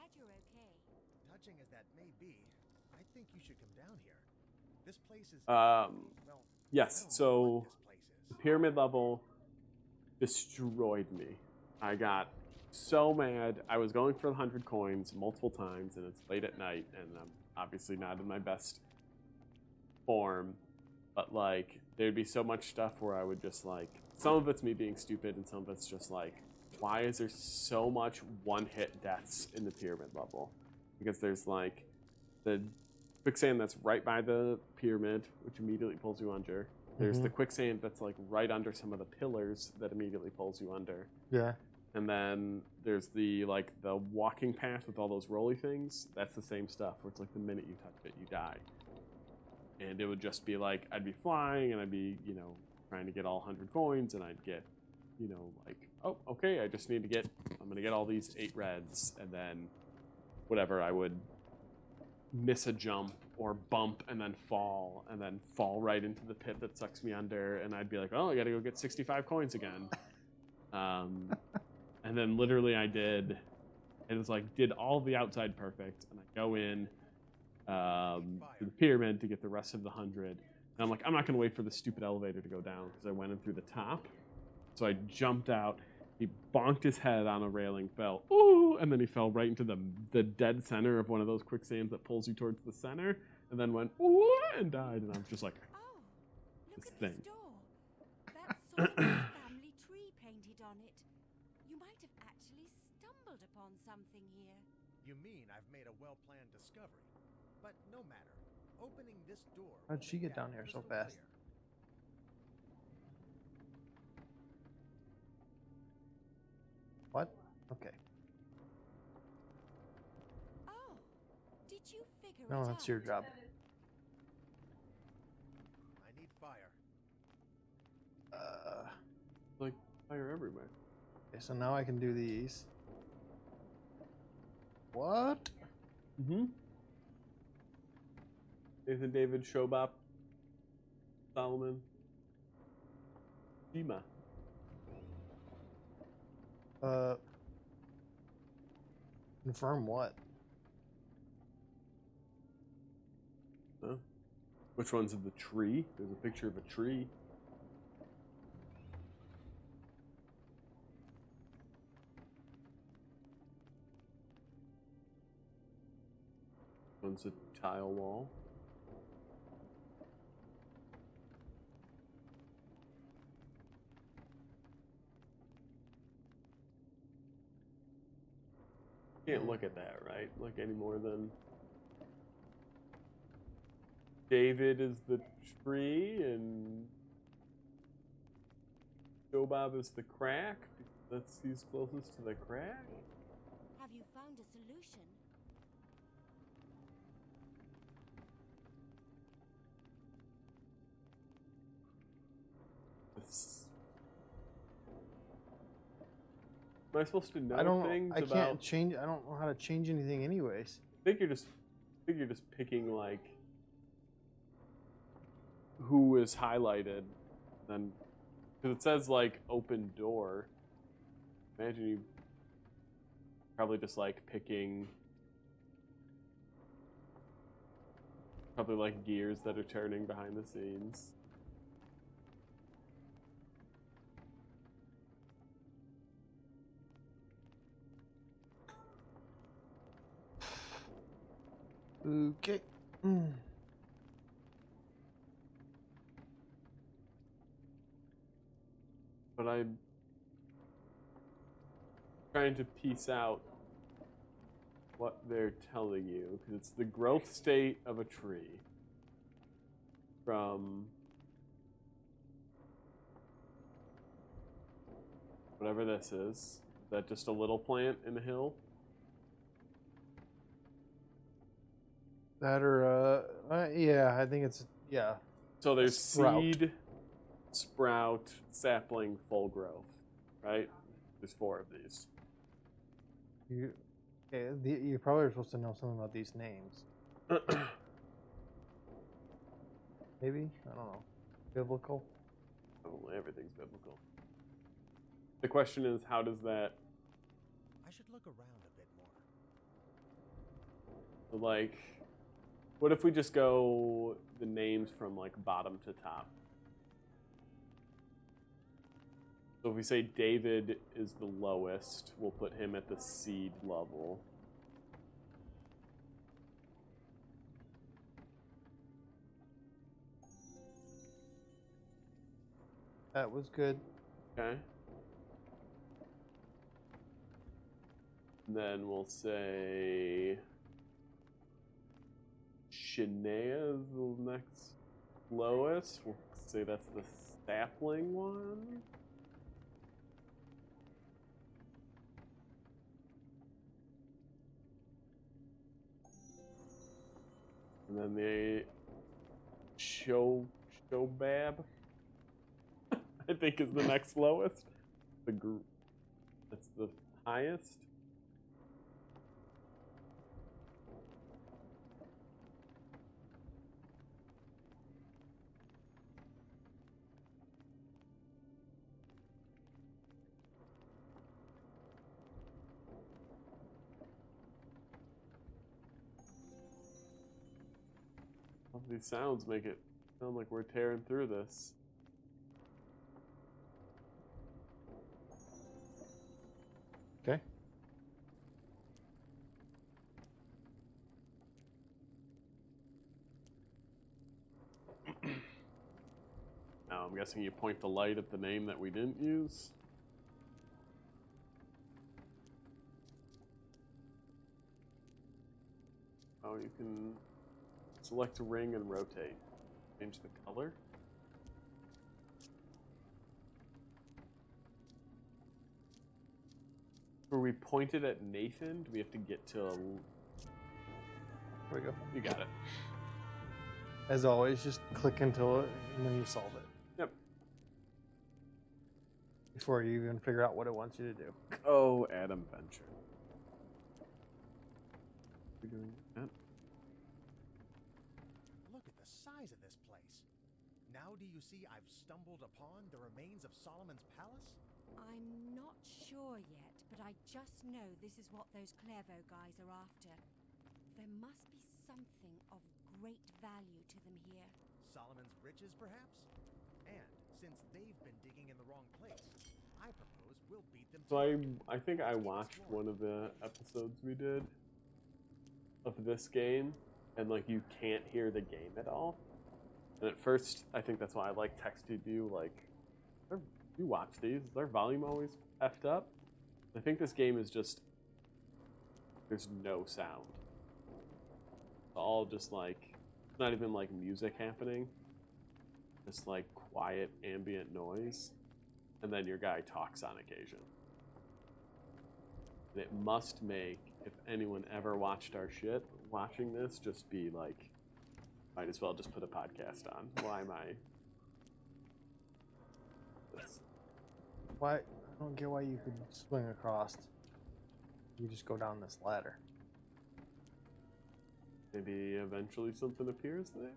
glad you're okay. Touching as that may be, I think you should come down here. This place is, well, I Yes. don't know what So this place the is. pyramid level destroyed me. I got so mad. I was going for the 100 coins multiple times, and it's late at night, and I'm obviously not in my best form. But like, there'd be so much stuff where I would just like, some of it's me being stupid, and some of it's just like, why is there so much one-hit deaths in the pyramid level? Because there's like the quicksand that's right by the pyramid, which immediately pulls you under. There's the quicksand that's like right under some of the pillars that immediately pulls you under. Yeah. And then there's the like the walking path with all those rolly things. That's the same stuff where it's like the minute you touch it, you die. And it would just be like I'd be flying and I'd be, trying to get all 100 coins, and I'd get, like, oh, okay, I'm gonna get all these 8 reds, and then whatever, I would miss a jump or bump and then fall right into the pit that sucks me under, and I'd be like, oh, I gotta go get 65 coins again. And then literally I did, it was like did all the outside perfect, and I go in to the pyramid to get the rest of the 100, and I'm like, I'm not gonna wait for the stupid elevator to go down, because I went in through the top. So I jumped out. He bonked his head on a railing, fell, ooh, and then he fell right into the dead center of one of those quicksands that pulls you towards the center, and then went, ooh, and died. And I was just like, Oh, look this at thing. this door. That's Solomon's family tree painted on it. You might have actually stumbled upon something here. You mean I've made a well-planned discovery? But no matter. Opening this door. How'd she get down here so fast? Clear. What? Okay. Oh, did you figure it No, out? that's your job. I need fire. Like, fire everywhere. Okay, so now I can do these. What? Mm-hmm. Nathan David Shobop Solomon Shima. Confirm what? Huh? Which one's of the tree? There's a picture of a tree. One's a tile wall. Can't look at that, right? Like any more than David is the tree and Jobob is the crack. That's he's closest to the crack. Have you found a solution? Am I supposed to know I don't things know. I about? can't change. I don't know how to change anything, anyways. I think you're just picking like who is highlighted, then because it says like open door. Imagine you probably just like picking probably like gears that are turning behind the scenes. Okay. But I'm trying to piece out what they're telling you, because it's the growth state of a tree from whatever this is. Is that just a little plant in a hill? That or yeah, I think it's yeah. So there's sprout. seed, sprout, sapling, full growth, right? There's 4 of these. You, okay, you probably are supposed to know something about these names. Maybe, I don't know. Biblical. Probably everything's biblical. The question is, how does that? I should look around a bit more. So, like, what if we just go the names from like bottom to top? So if we say David is the lowest, we'll put him at the seed level. That was good. Okay. And then we'll say Shania is the next lowest. We'll say that's the sapling one. And then the Shobab, I think, is the next lowest. That's the highest. All these sounds make it sound like we're tearing through this. Okay. Now I'm guessing you point the light at the name that we didn't use. Oh, you can select a ring and rotate. Change the color. Where we pointed at Nathan, do we have to get to a... Here we go. You got it. As always, just click until it, and then you solve it. Yep. Before you even figure out what it wants you to do. Oh, Adam Venture. We're doing that. Look at the size of this place. Now do you see I've stumbled upon the remains of Solomon's palace? I'm not sure yet, but I just know this is what those Clairvaux guys are after. There must be something of great value to them here. Solomon's riches, perhaps? And since they've been digging in the wrong place, I propose we'll beat them So to it. I think I watched one of the episodes we did of this game, and like you can't hear the game at all. And at first, I think that's why I like texted you like, you watch these, is their volume always effed up? I think this game is just, there's no sound. It's all just like, it's not even like music happening. Just like quiet ambient noise. And then your guy talks on occasion. And it must make, if anyone ever watched our shit, watching this just be like, might as well just put a podcast on. Why am I... This. Why? I don't get why you could swing across. You just go down this ladder. Maybe eventually something appears there?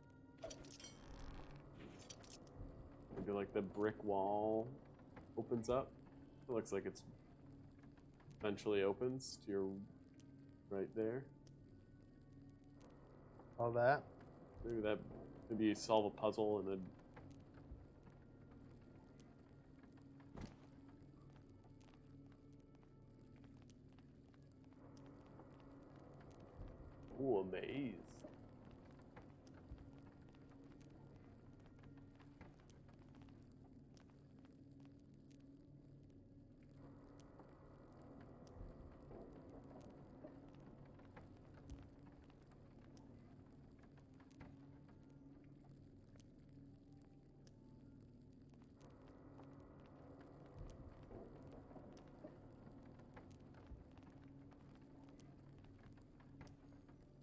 Maybe like the brick wall opens up. It looks like it's eventually opens to your right there. All that. Maybe you solve a puzzle and then ooh, a maze.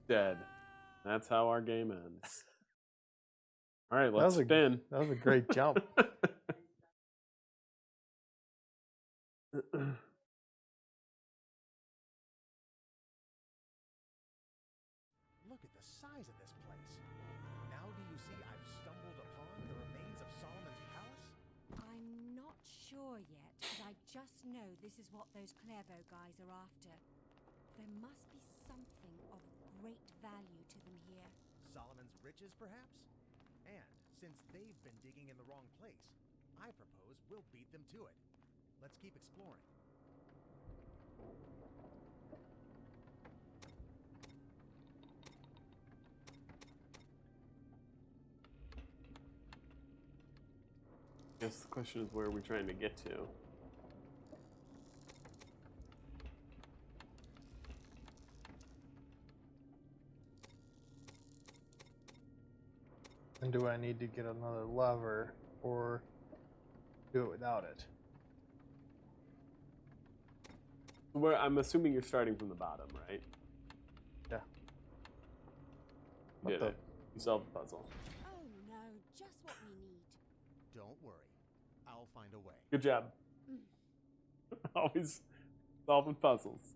Dead. That's how our game ends. All right, let's spin. That was a great jump. Look at the size of this place. Now do you see I've stumbled upon the remains of Solomon's palace? I'm not sure yet, but I just know this is what those Clairvaux guys are after. There must be something of great value to them here. Solomon's riches, perhaps? And since they've been digging in the wrong place, I propose we'll beat them to it. Let's keep exploring. I guess the question is, where are we trying to get to? And do I need to get another lever or do it without it? Where I'm assuming you're starting from the bottom, right? Yeah. You did it. You solved the puzzle. Oh no, just what we need. Don't worry. I'll find a way. Good job. Always solving puzzles.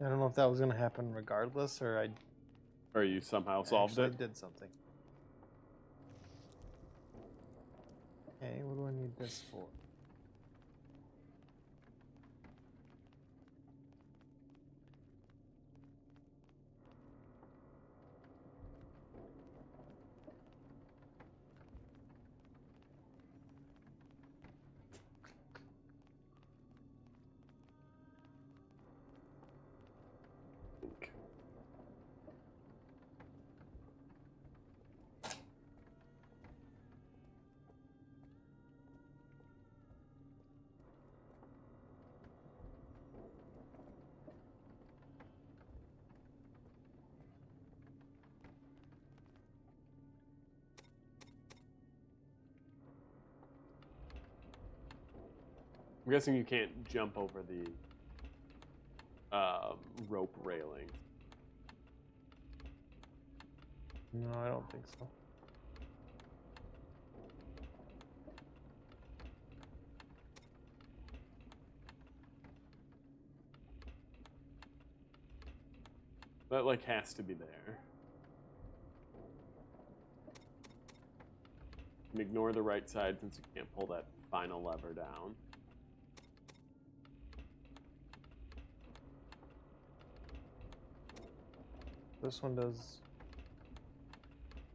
I don't know if that was gonna happen regardless, or I Or you somehow solved actually it. did something. Okay, what do I need this for? I'm guessing you can't jump over the rope railing. No, I don't think so. That like has to be there. And ignore the right side since you can't pull that final lever down. This one does.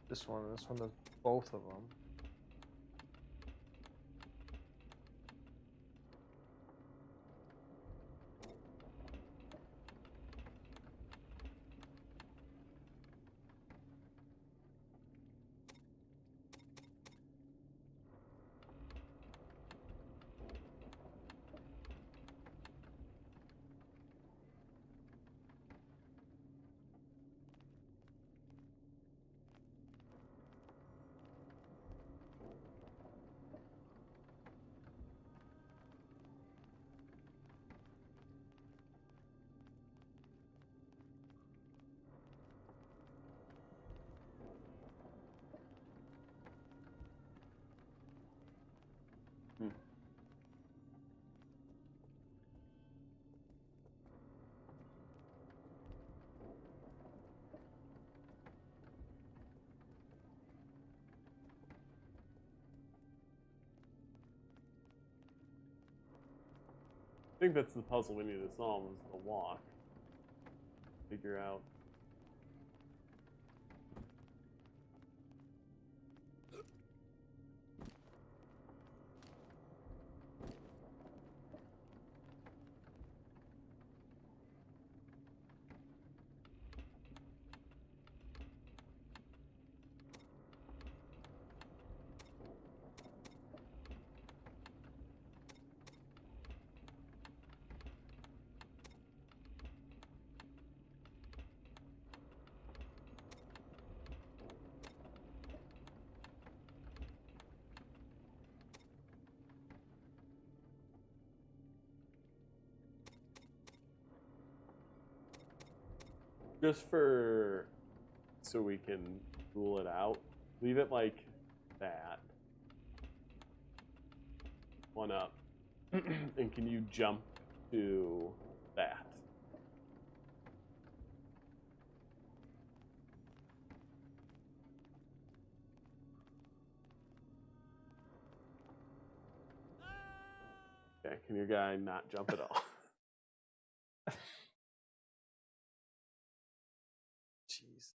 This one does both of them. I think that's the puzzle we need to solve, is the walk. Figure out. Just for so we can rule it out, leave it like that. One up. And can you jump to that? Okay, can your guy not jump at all? Jeez.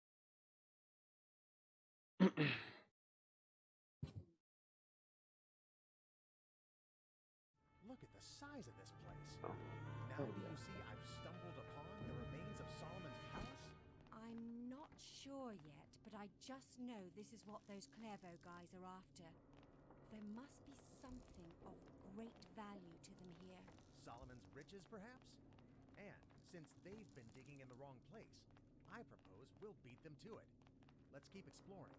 Look at the size of this place. Oh. Now Oh, do yeah. you see I've stumbled upon the remains of Solomon's palace? I'm not sure yet, but I just know this is what those Clairvaux guys are after. There must be something of great value to them here. Solomon's riches, perhaps? And since they've been digging in the wrong place, I propose we'll beat them to it. Let's keep exploring.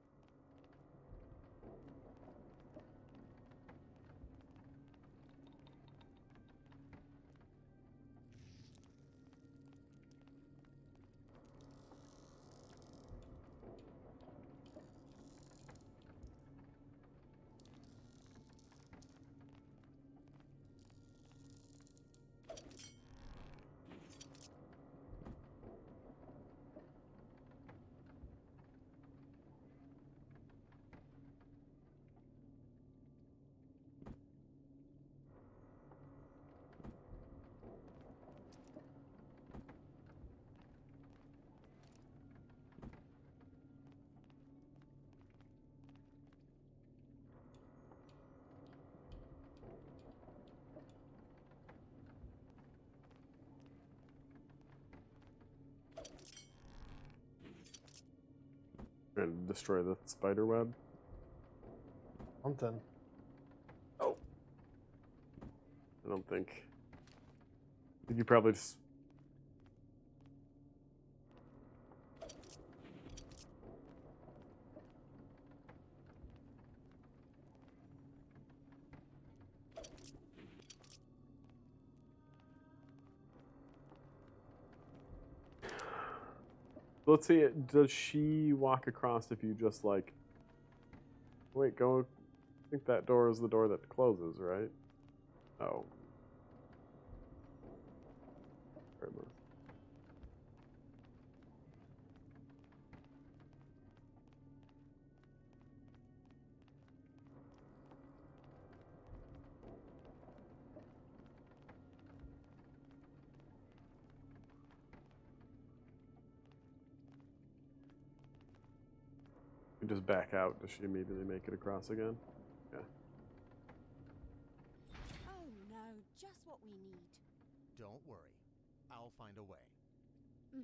Trying to destroy the spider web. Something. Oh. I don't think. I think you probably just. Let's see. Does she walk across if you just like? Wait, go. I think that door is the door that closes, right? Oh. Regardless. You just back out. Does she immediately make it across again? Yeah. Oh no, just what we need. Don't worry. I'll find a way. Mm.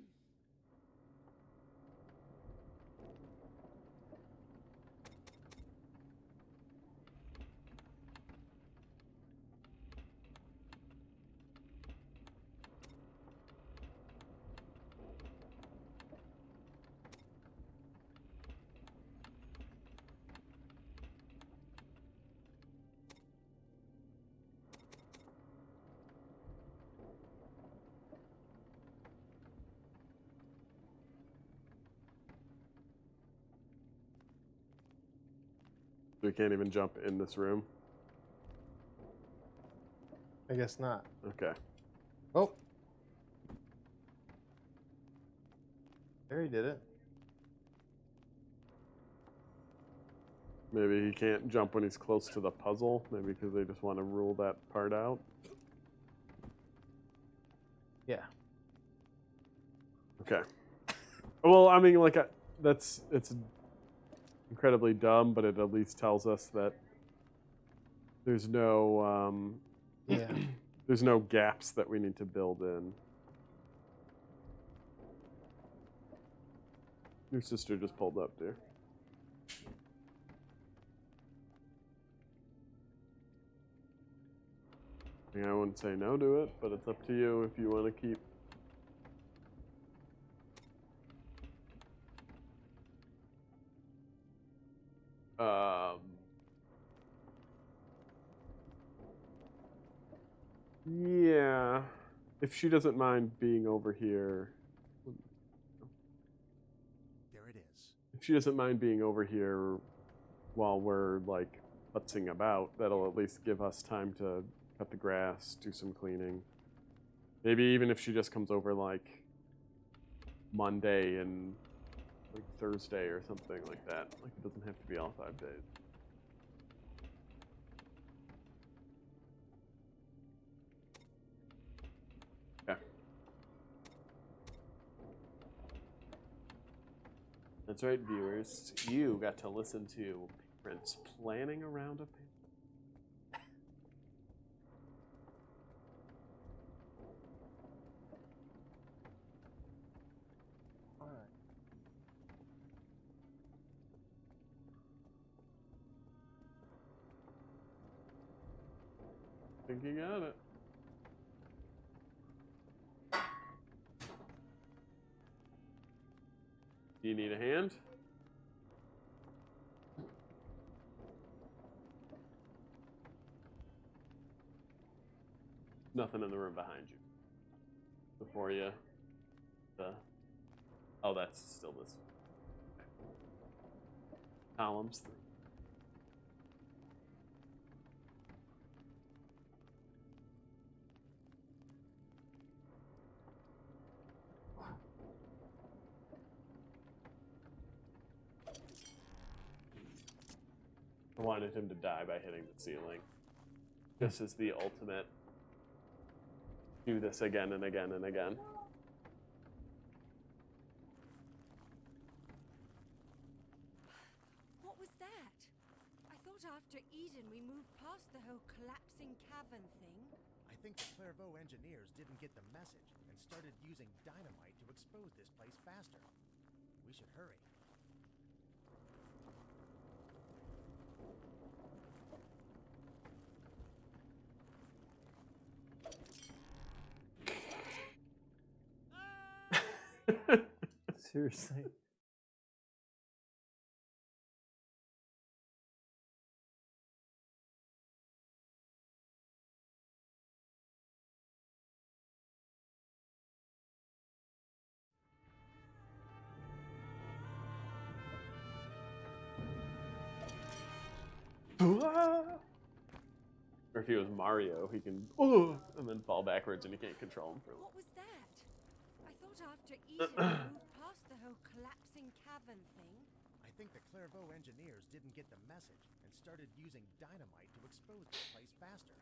So we can't even jump in this room. I guess not. Okay. Oh. There he did it. Maybe he can't jump when he's close to the puzzle. Maybe because they just want to rule that part out. Yeah. Okay. Well, I mean, like, it's incredibly dumb, but it at least tells us that there's no Yeah. there's no gaps that we need to build in. Your sister just pulled up, dear. I mean, I wouldn't say no to it, but it's up to you if you want to keep. Yeah, if she doesn't mind being over here. There it is. If she doesn't mind being over here while we're like putzing about, that'll at least give us time to cut the grass, do some cleaning. Maybe even if she just comes over like Monday and like Thursday or something like that. Like it doesn't have to be all 5 days. That's right, viewers. You got to listen to Prince planning around a Alright. I think you got it. Do you need a hand? Nothing in the room behind you. Before you. Oh, that's still this. Columns through. I wanted him to die by hitting the ceiling. This is the ultimate. Do this again and again and again. What was that? I thought after Eden we moved past the whole collapsing cavern thing. I think the Clairvaux engineers didn't get the message and started using dynamite to expose this place faster. We should hurry. Seriously. Or if he was Mario, he can and then fall backwards and you can't control him for a What was that? I thought after Eden we moved past the whole collapsing cavern thing. I think the Clairvaux engineers didn't get the message and started using dynamite to expose this place faster.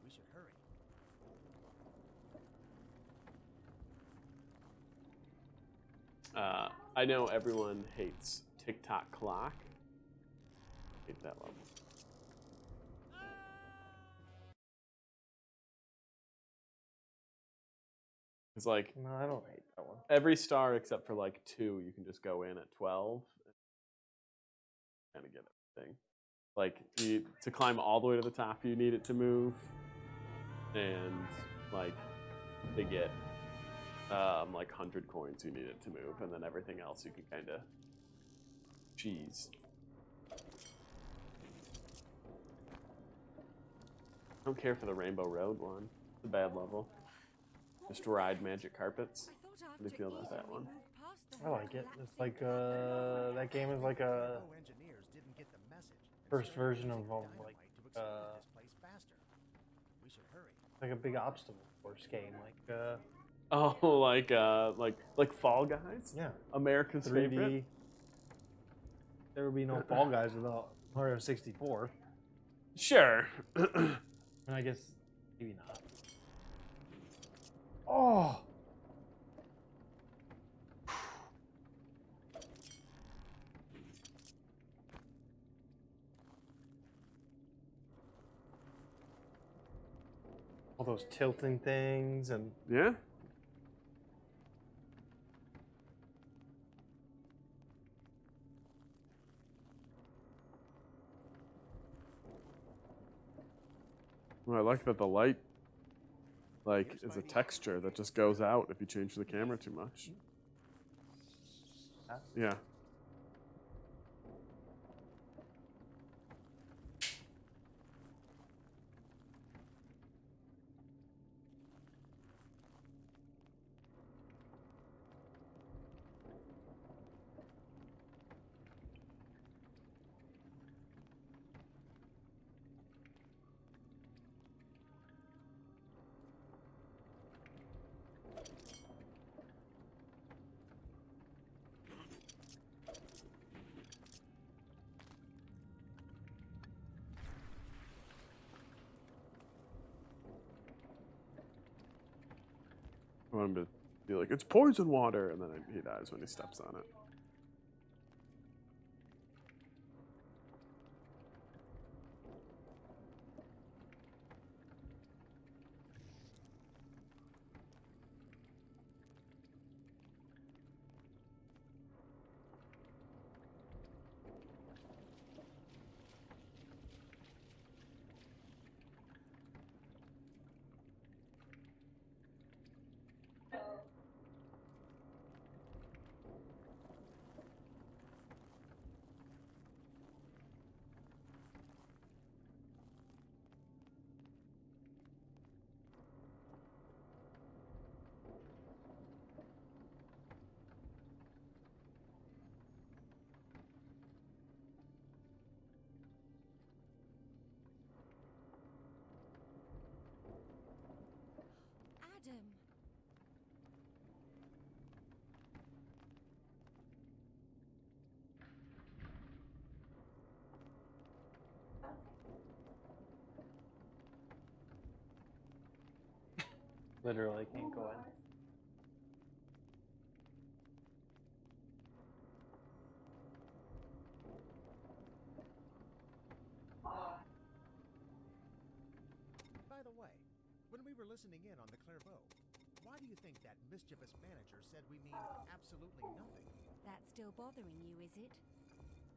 We should hurry. I know everyone hates TikTok clock. Hate that level. It's like No, I don't hate that one. every star except for like 2, you can just go in at 12. Kind of get everything. Like to climb all the way to the top, you need it to move, and like to get like 100 coins, you need it to move, and then everything else you can kind of cheese. I don't care for the Rainbow Road one. It's a bad level. Just ride magic carpets. I thought How do you after feel about Eden that we one? moved past the I whole like it. It's collapsing like that game is like a Clairvaux engineers didn't get the message and first started version of using like dynamite to expose this place faster. We should hurry. like a big obstacle course game, like Oh, like Fall Guys? yeah, America's 3D. favorite. There would be no Fall Guys without Mario 64, Sure. and I guess maybe not. Oh. All those tilting things and Yeah. Well, I like that the light is a texture that just goes out if you change the camera too much. Huh? Yeah. I want him to be like, it's poison water, and then he dies when he steps on it. Literally can't go in. By the way, when we were listening in on the Clairvaux, why do you think that mischievous manager said we mean absolutely nothing? That's still bothering you, is it?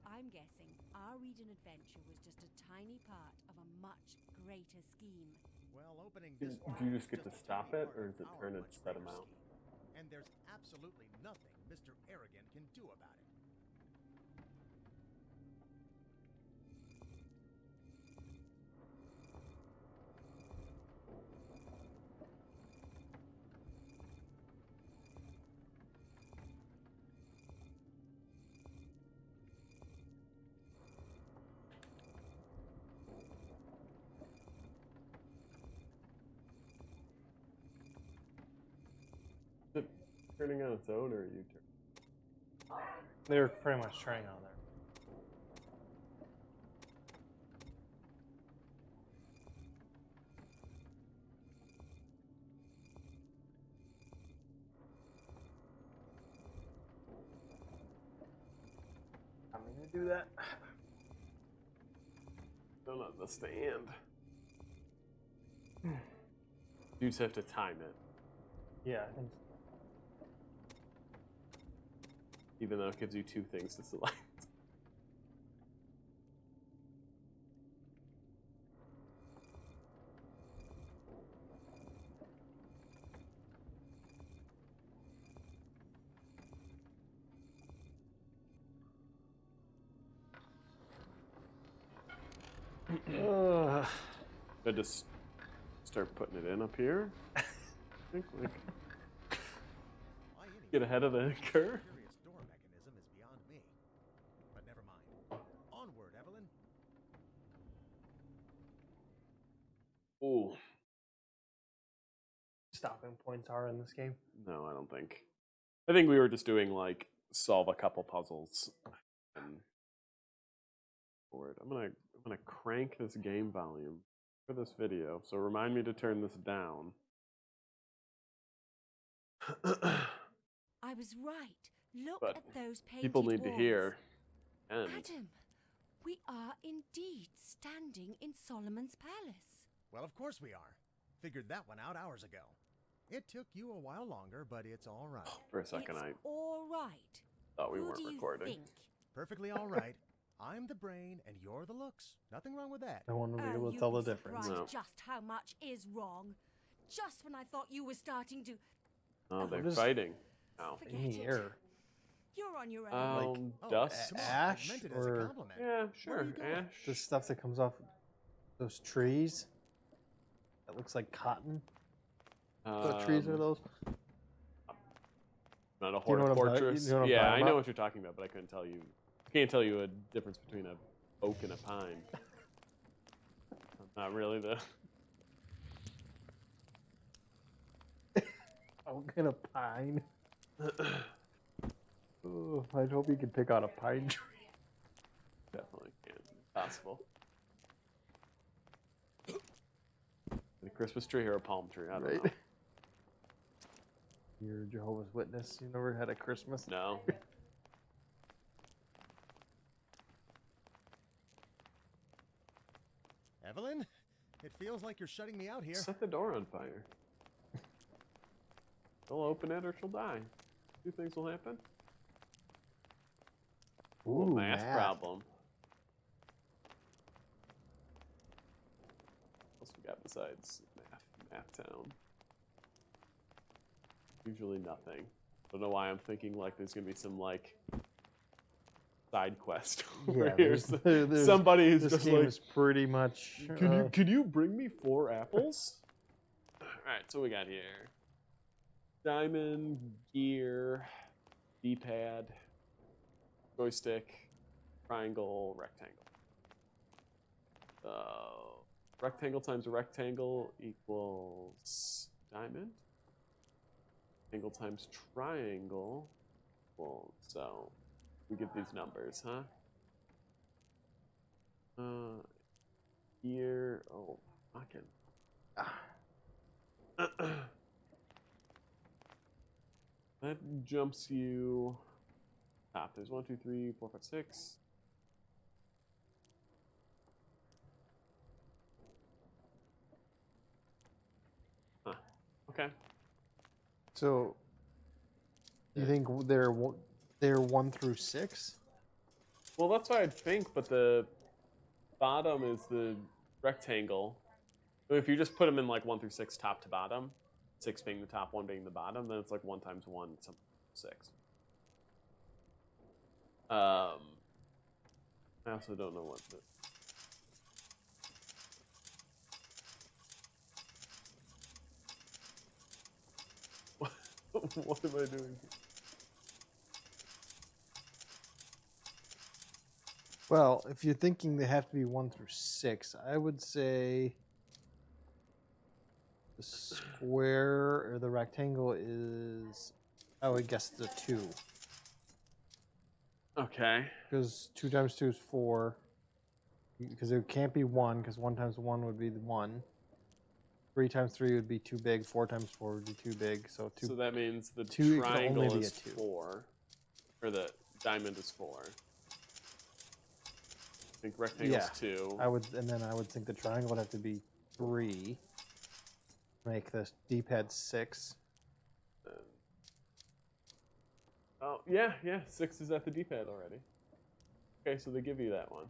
I'm guessing our Eden adventure was just a tiny part of a much greater scheme. Well, opening Do this you just get to a stop tiny it, part or of does it our turn much its set greater amount? scheme. And there's absolutely nothing Mr. Arrogant can do about it. Is it turning on its own, or are you They're pretty much turning on there. I'm gonna do that. don't understand? You just have to time it, Yeah, I think even though it gives you two things to select. I just start putting it in up here. I think like Why any get ahead of the curve. curious door mechanism is beyond me. But never mind. Onward, Evelyn. Ooh, stopping points are in this game. no, I don't think. I think we were just doing like solve a couple puzzles and forward. I'm gonna crank this game volume for this video. So remind me to turn this down. I was right. Look But at those painted People need to walls. hear. And Adam, we are indeed standing in Solomon's palace. Well, of course we are. Figured that one out hours ago. It took you a while longer, but it's all right. for a second, it's I all right. thought we Who weren't do you recording. think? Perfectly all right. I'm the brain and you're the looks. Nothing wrong with that. I want to be able to you'd tell the be difference. surprised No. just how much is wrong. Just when I thought you were starting to Oh, they're just- fighting. Oh. forget In the it. air. You're on your own. Oh, Dust. come on, Ash I meant it as a or- compliment. Yeah, Where are sure. you going? Ash. The stuff that comes off those trees. That looks like cotton. What trees are those? Not a Do you know what I'm talking- fortress. you know what I'm Yeah, talking I know about? what you're talking about, but I couldn't tell you. I can't tell you a difference between a oak and a pine. Not really the. Oak and a pine. Oh, I'd hope you could pick out a pine tree. Definitely can't. Possible. A Christmas tree or a palm tree? I don't Right. know. You're a Jehovah's Witness. You never had a Christmas? No. Evelyn, it feels like you're shutting me out here. Set the door on fire. She'll open it or she'll die. Two things will happen. Ooh, math problem. What else we got besides Math Town? Usually nothing. Don't know why I'm thinking like there's gonna be some like side quest over Yeah, here. there's Somebody who's this just game like, is pretty much. can you bring me 4 apples? All right, so we got here: diamond, gear, D-pad, joystick, triangle, rectangle. Rectangle times rectangle equals diamond. Angle times triangle. Well, so we get these numbers, huh? Here, oh, fucking. That jumps you top. There's 1, 2, 3, 4, 5, 6. Huh. Okay. So, you think they're 1 through 6? Well, that's what I'd think, but the bottom is the rectangle. If you just put them in like 1 through 6, top to bottom, 6 being the top, 1 being the bottom, then it's like 1 times 1, something 6. I also don't know what the... What am I doing? Well, if you're thinking they have to be 1 through 6, I would say the square or the rectangle is, I would guess, the 2. Okay. Because 2 times 2 is 4. Because it can't be 1, because 1 times 1 would be the 1. 3 times 3 would be too big. 4 times 4 would be too big. So 2. So that means the 2 could triangle only be is a 2. 4. Or the diamond is 4. I think rectangle's 2. And then I would think the triangle would have to be 3. Make the D-pad 6. Oh, yeah, 6 is at the D-pad already. Okay, so they give you that one.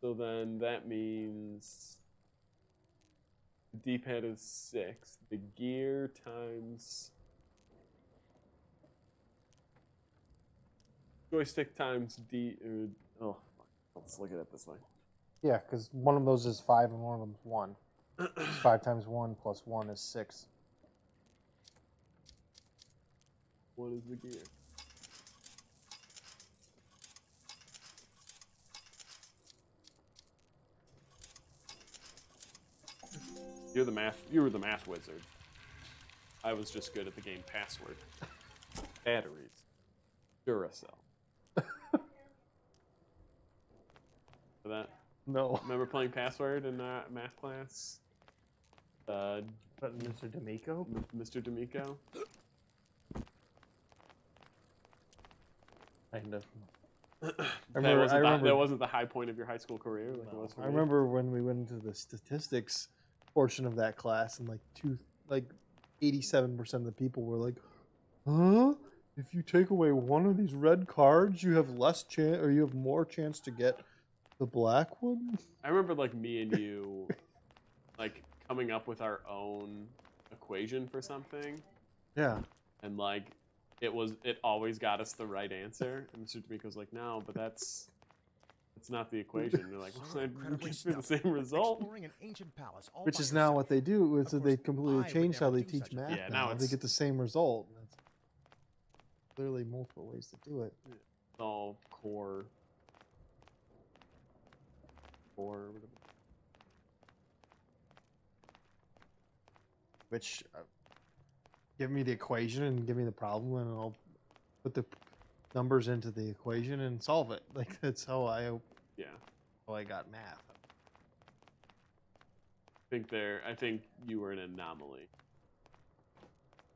So then that means the D-pad is 6. The gear times joystick times D. Oh, fuck. Let's look at it this way. Yeah, because one of those is 5 and one of them is 1. 5 times 1 plus 1 is 6. What is the gear? You were the math wizard. I was just good at the game password. Batteries. Duracell. For that? No. Remember playing password in math class? But Mr. D'Amico? Mr. D'Amico? Kind of. That wasn't the high point of your high school career like it was for I me. remember when we went into the statistics portion of that class, and like 87% of the people were like, "Huh? If you take away one of these red cards, you have less chance, or you have more chance to get the black one." I remember like me and you like coming up with our own equation for something, Yeah. and like it always got us the right answer. And Mr. D'Amico's like, no, but that's not the equation. And they're like, well, we get to the same result. Exploring an ancient palace all Which by is now yourself. what they do. Is Of that they course, I completely would changed how never they do teach such a math thing. Yeah, now. now They it's- get the same result. That's clearly multiple ways to do it. It's all core. Whatever. Which give me the equation and give me the problem, and I'll put the numbers into the equation and solve it. Like that's how I got math. I think you were an anomaly.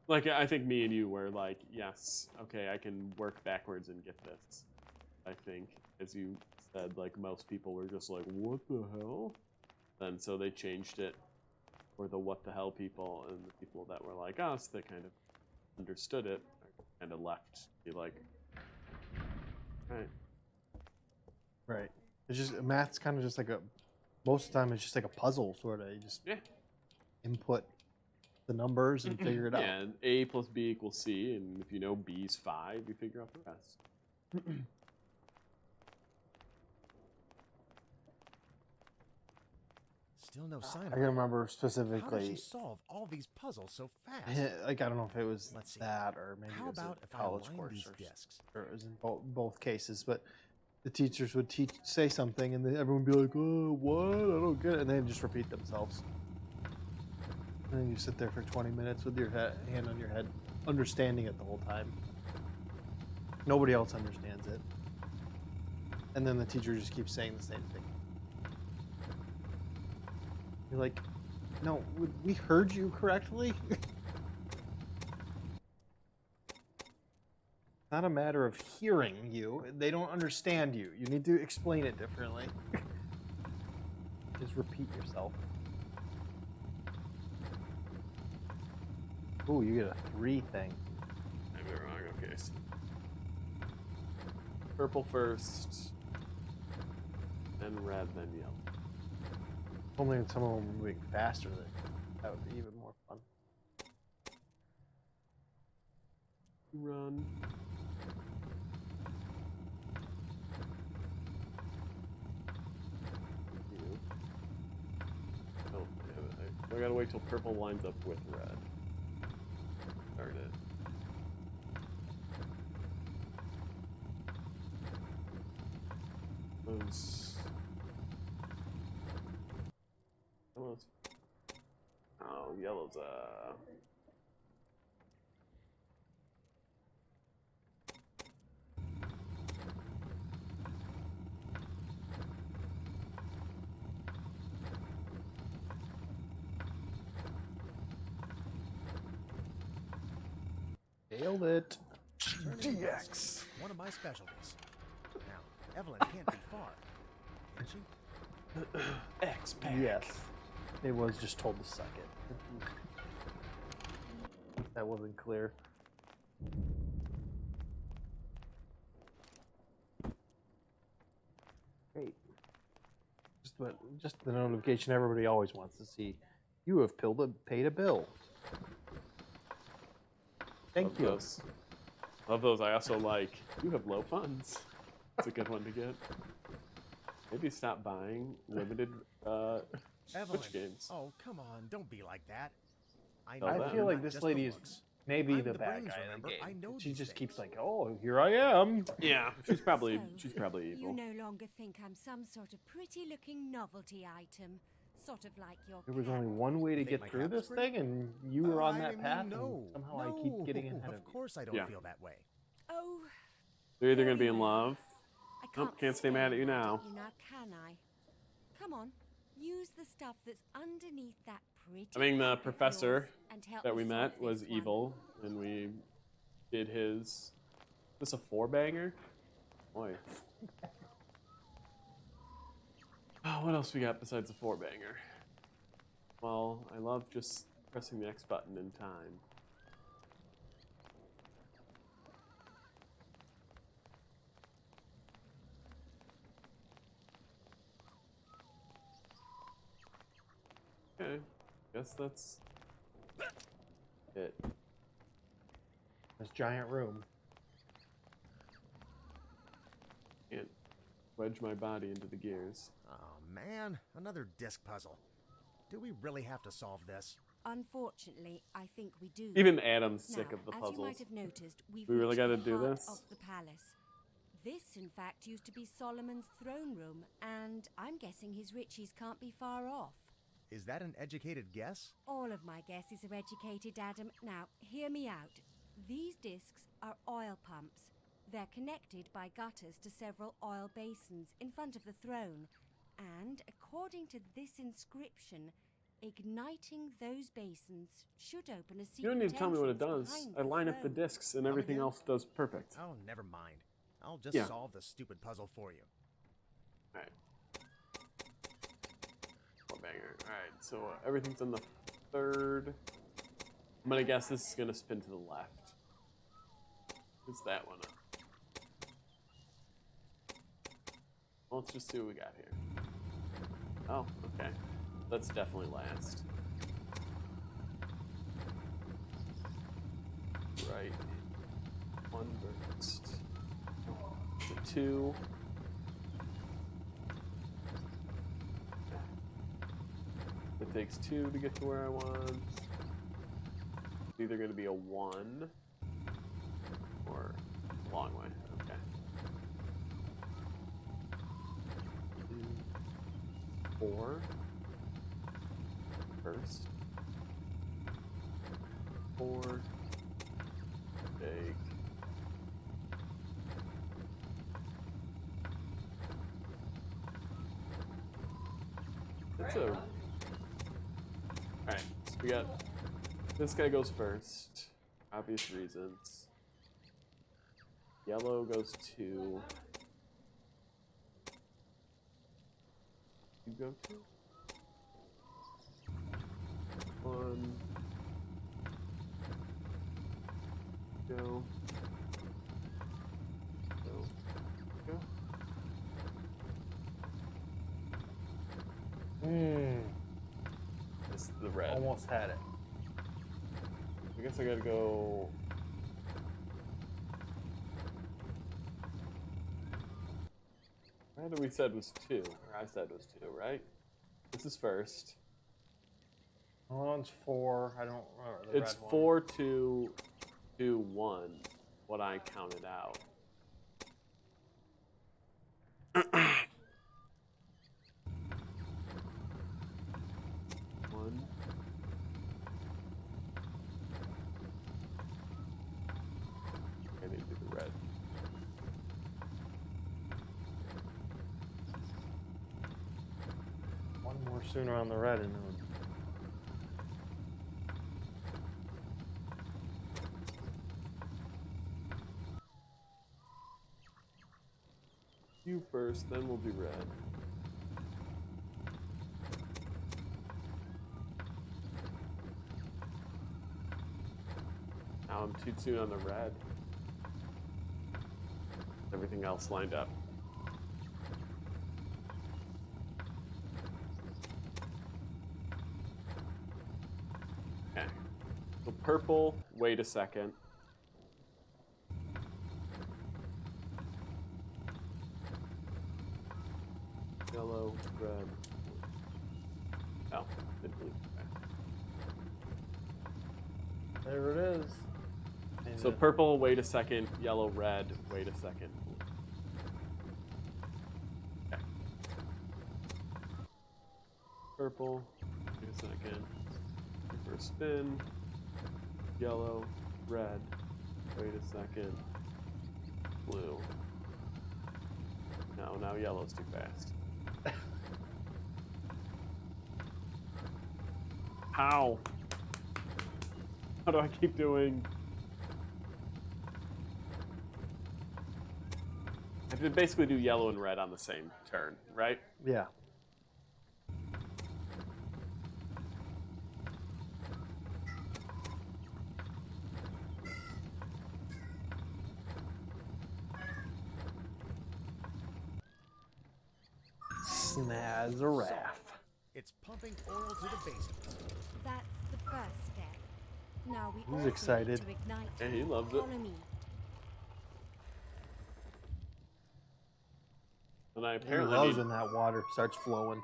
Like I think me and you were like, yes, okay, I can work backwards and get this. I think, as you said, like most people were just like, what the hell? And so they changed it for the what the hell people, and the people that were like us that kind of understood it kind of left be like, right. Right. It's just math's kind of just like most of the time it's just like a puzzle sort of. You just input the numbers and figure it out. Yeah, A plus B equals C, and if you know B's 5, you figure out the rest. Still no sign of I her. remember How does she specifically, solve all these puzzles so fast? like I don't know if it was Let's see. that or maybe How it was about a if I college align course these or, discs? or it was in both cases, but the teachers would say something and then everyone would be like, "Oh, what? I don't get it," and then just repeat themselves. And then you sit there for 20 minutes with your hand on your head, understanding it the whole time. Nobody else understands it. And then the teacher just keeps saying the same thing. You're like, no, we heard you correctly. not a matter of hearing you. They don't understand you. You need to explain it differently. Just repeat yourself. Ooh, you get a 3 thing. I'm wrong. Okay. So purple first, then red, then yellow. Only if some of them were moving faster, that would be even more fun. Run. You. Oh, damn it. I gotta wait till purple lines up with red. Darn it. Those. Yellow's. Oh, yellow's Nailed it. Turning west, one of my specialties. Now, Evelyn can't be far. Can she? X-Pack. Yes. It was just told to suck it. That wasn't clear. Great. Just the notification everybody always wants to see. You have paid a bill. Thank you. Those. Love those. I also like, you have low funds. It's a good one to get. Maybe stop buying limited Evelyn. Switch games. Oh, come on. Don't be like that. I know feel like not this just lady the is looks. maybe I'm the the bad brains, guy in remember? the game. I know She these just keeps things. like, oh, here I am. Yeah, she's probably So, evil. You no longer think I'm some sort of pretty-looking novelty item, sort of like your There was cat. only one way to Think get my through cat is this pretty? thing, and you were Oh, on I that mean, path, no. and somehow I No, keep getting ahead of Of you. course I don't Yeah. feel that way. Oh, They're either very gonna be in well. love. I Nope, can't stay stay mad at you now. can I? Come on, use the stuff that's underneath that pretty. I mean, the cap of professor yours and help that we me solve met was this one. evil, and we did his. Is this a 4-banger? Boy. Oh, what else we got besides a 4-banger? Well, I love just pressing the X button in time. Okay, guess that's it. This giant room. Can't wedge my body into the gears. Oh, man. Another disc puzzle. Do we really have to solve this? Unfortunately, I think we do. Even Adam's sick Now, of the as puzzles. you might have noticed, we've We really reached gotta the do heart this? of the palace. This, in fact, used to be Solomon's throne room, and I'm guessing his riches can't be far off. Is that an educated guess? All of my guesses are educated, Adam. Now, hear me out. These discs are oil pumps. They're connected by gutters to several oil basins in front of the throne. And, according to this inscription, igniting those basins should open a secret You don't need to tell me what it entrance does. behind I the line up the throne. discs and everything again? else does perfect. Oh, never mind. I'll just Yeah. solve the stupid puzzle for you. Alright. 4-banger. Alright, so everything's on the 3rd. I'm gonna guess this is gonna spin to the left. It's that one up. Well, let's just see what we got here. Oh, okay. That's definitely last. Right. 1 burst. It's a 2. It takes 2 to get to where I want. It's either going to be a 1 or a long way. Okay. 2, 4. First. 4. Take. That's a. Alright, so we got. This guy goes first. Obvious reasons. Yellow goes 2. You go 2. 1. Go. Go. Go. This is the red. Almost had it. I guess I gotta go. Rather we said was 2, or I said was 2, right? This is first. One's 4. I don't remember the It's red one. 4, 2, 2, 1. What I counted out. One. I need to do the red. One more sooner on the red and then. You first, then we'll do red. Now I'm too soon on the red. Everything else lined up. Okay. So purple, wait a second. Yellow, red. Oh, did blue. Okay. There it is. So purple, wait a second. Yellow, red, wait a second. Okay. Purple, wait a second. First spin. Yellow, red, wait a second. Blue. No, now yellow's too fast. How? How do I keep doing? I have to basically do yellow and red on the same turn, right? Yeah. Snazaraf. It's pumping oil to the basins. That's the first step. Now we He's also excited. need to ignite. Yeah, he loves it. Follow me. And I He apparently loves when that water starts flowing.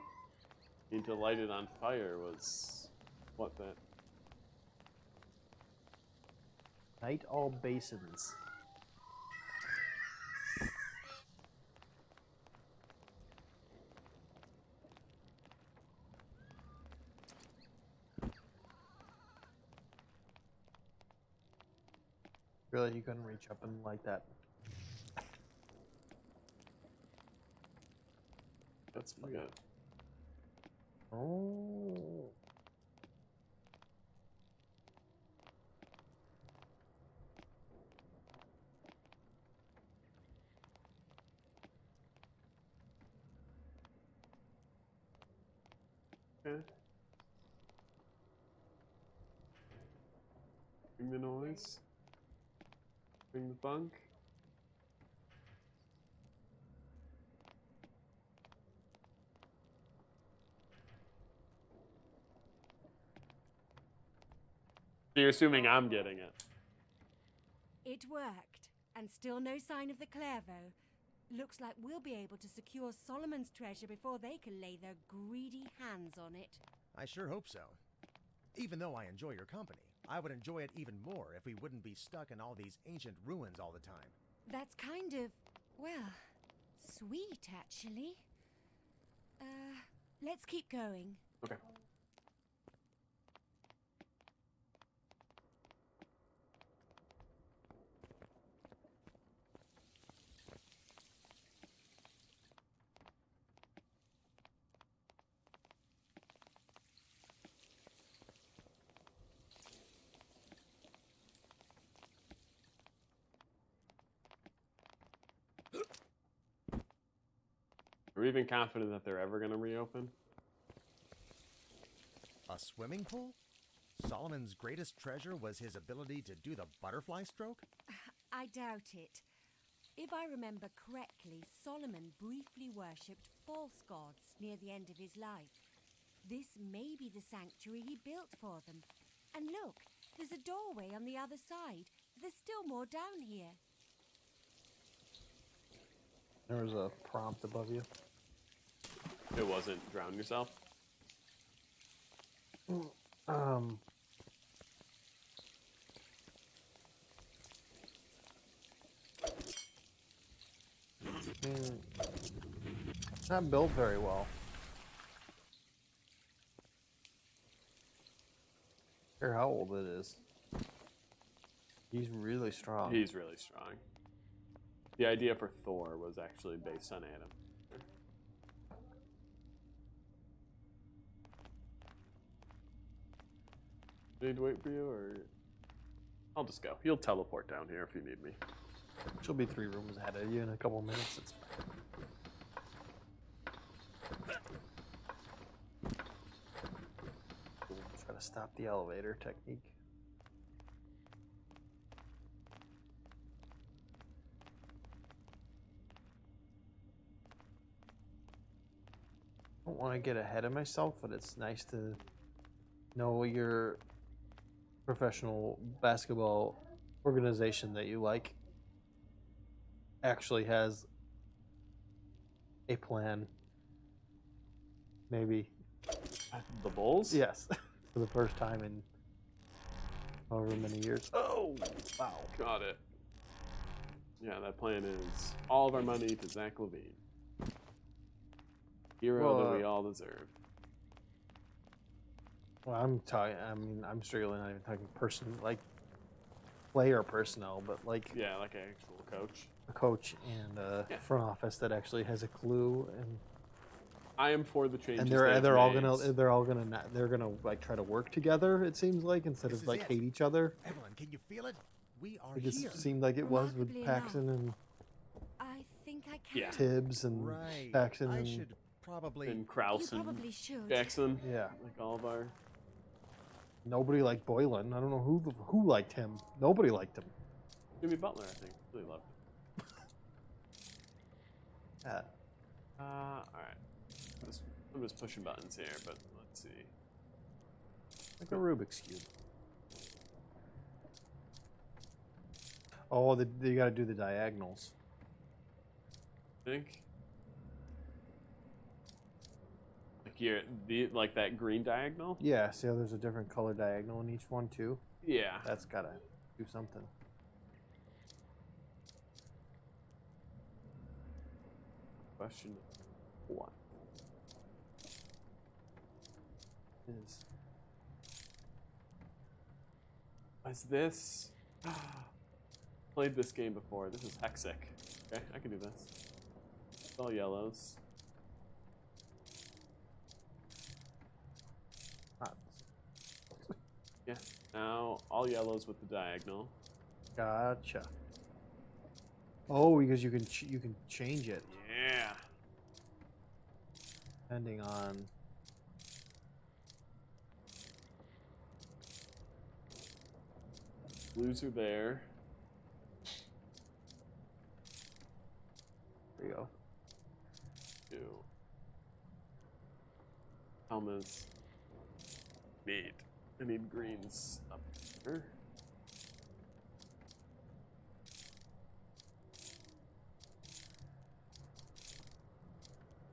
need to light it on fire was what that. Night all basins. Really, you couldn't reach up and light that. That's pretty good. Oh. Okay. Bring the noise. Bring the funk. So you're assuming I'm getting it. It worked, and still no sign of the Clairvaux. Looks like we'll be able to secure Solomon's treasure before they can lay their greedy hands on it. I sure hope so. Even though I enjoy your company, I would enjoy it even more if we wouldn't be stuck in all these ancient ruins all the time. That's kind of, well, sweet, actually. Let's keep going. Okay. Are we even confident that they're ever going to reopen? A swimming pool? Solomon's greatest treasure was his ability to do the butterfly stroke? I doubt it. If I remember correctly, Solomon briefly worshipped false gods near the end of his life. This may be the sanctuary he built for them. And look, there's a doorway on the other side. There's still more down here. There was a prompt above you. It wasn't drown yourself? It's not built very well. I don't care how old it is. He's really strong. He's really strong. The idea for Thor was actually based on Adam. Do I need to wait for you, or I'll just go. You'll teleport down here if you need me. She'll be 3 rooms ahead of you in a couple minutes. It's... Try to stop the elevator technique. I don't want to get ahead of myself, but it's nice to know your professional basketball organization that you like actually has a plan. Maybe. The Bulls? Yes. For the first time in however many years. Oh, wow. Got it. Yeah, that plan is all of our money to Zach Levine. Hero that we all deserve. Well, I'm talking. I mean, I'm strictly not even talking player personnel, but like Yeah, like an actual coach. a coach and a front office that actually has a clue, and I am for the changes. they're all gonna like try to work together. It seems like instead This of is like it. hate each other. Evelyn, can you feel it? We are It here. just seemed like it was with Remarkably Paxton and I think I can. Yeah. Tibbs and Right. Paxton I and should probably... And You Krause and probably should. Jackson. yeah. Like all of our. Nobody liked Boylan. I don't know who liked him. Nobody liked him. Jimmy Butler, I think. Really loved him. Yeah. Alright. I'm just pushing buttons here, but let's see. Like a Rubik's Cube. Oh, you got to do the diagonals. I think. Like that green diagonal? Yeah, see how there's a different color diagonal in each one too? Yeah. That's got to do something. Question 1. Is this... Played this game before. This is Hexic. Okay, I can do this. It's all yellows. Yeah. Now, all yellows with the diagonal. Gotcha. Oh, because you can change it Yeah. depending on. Blues are there. There you go. Two. Helmets. Neat. I need greens up here.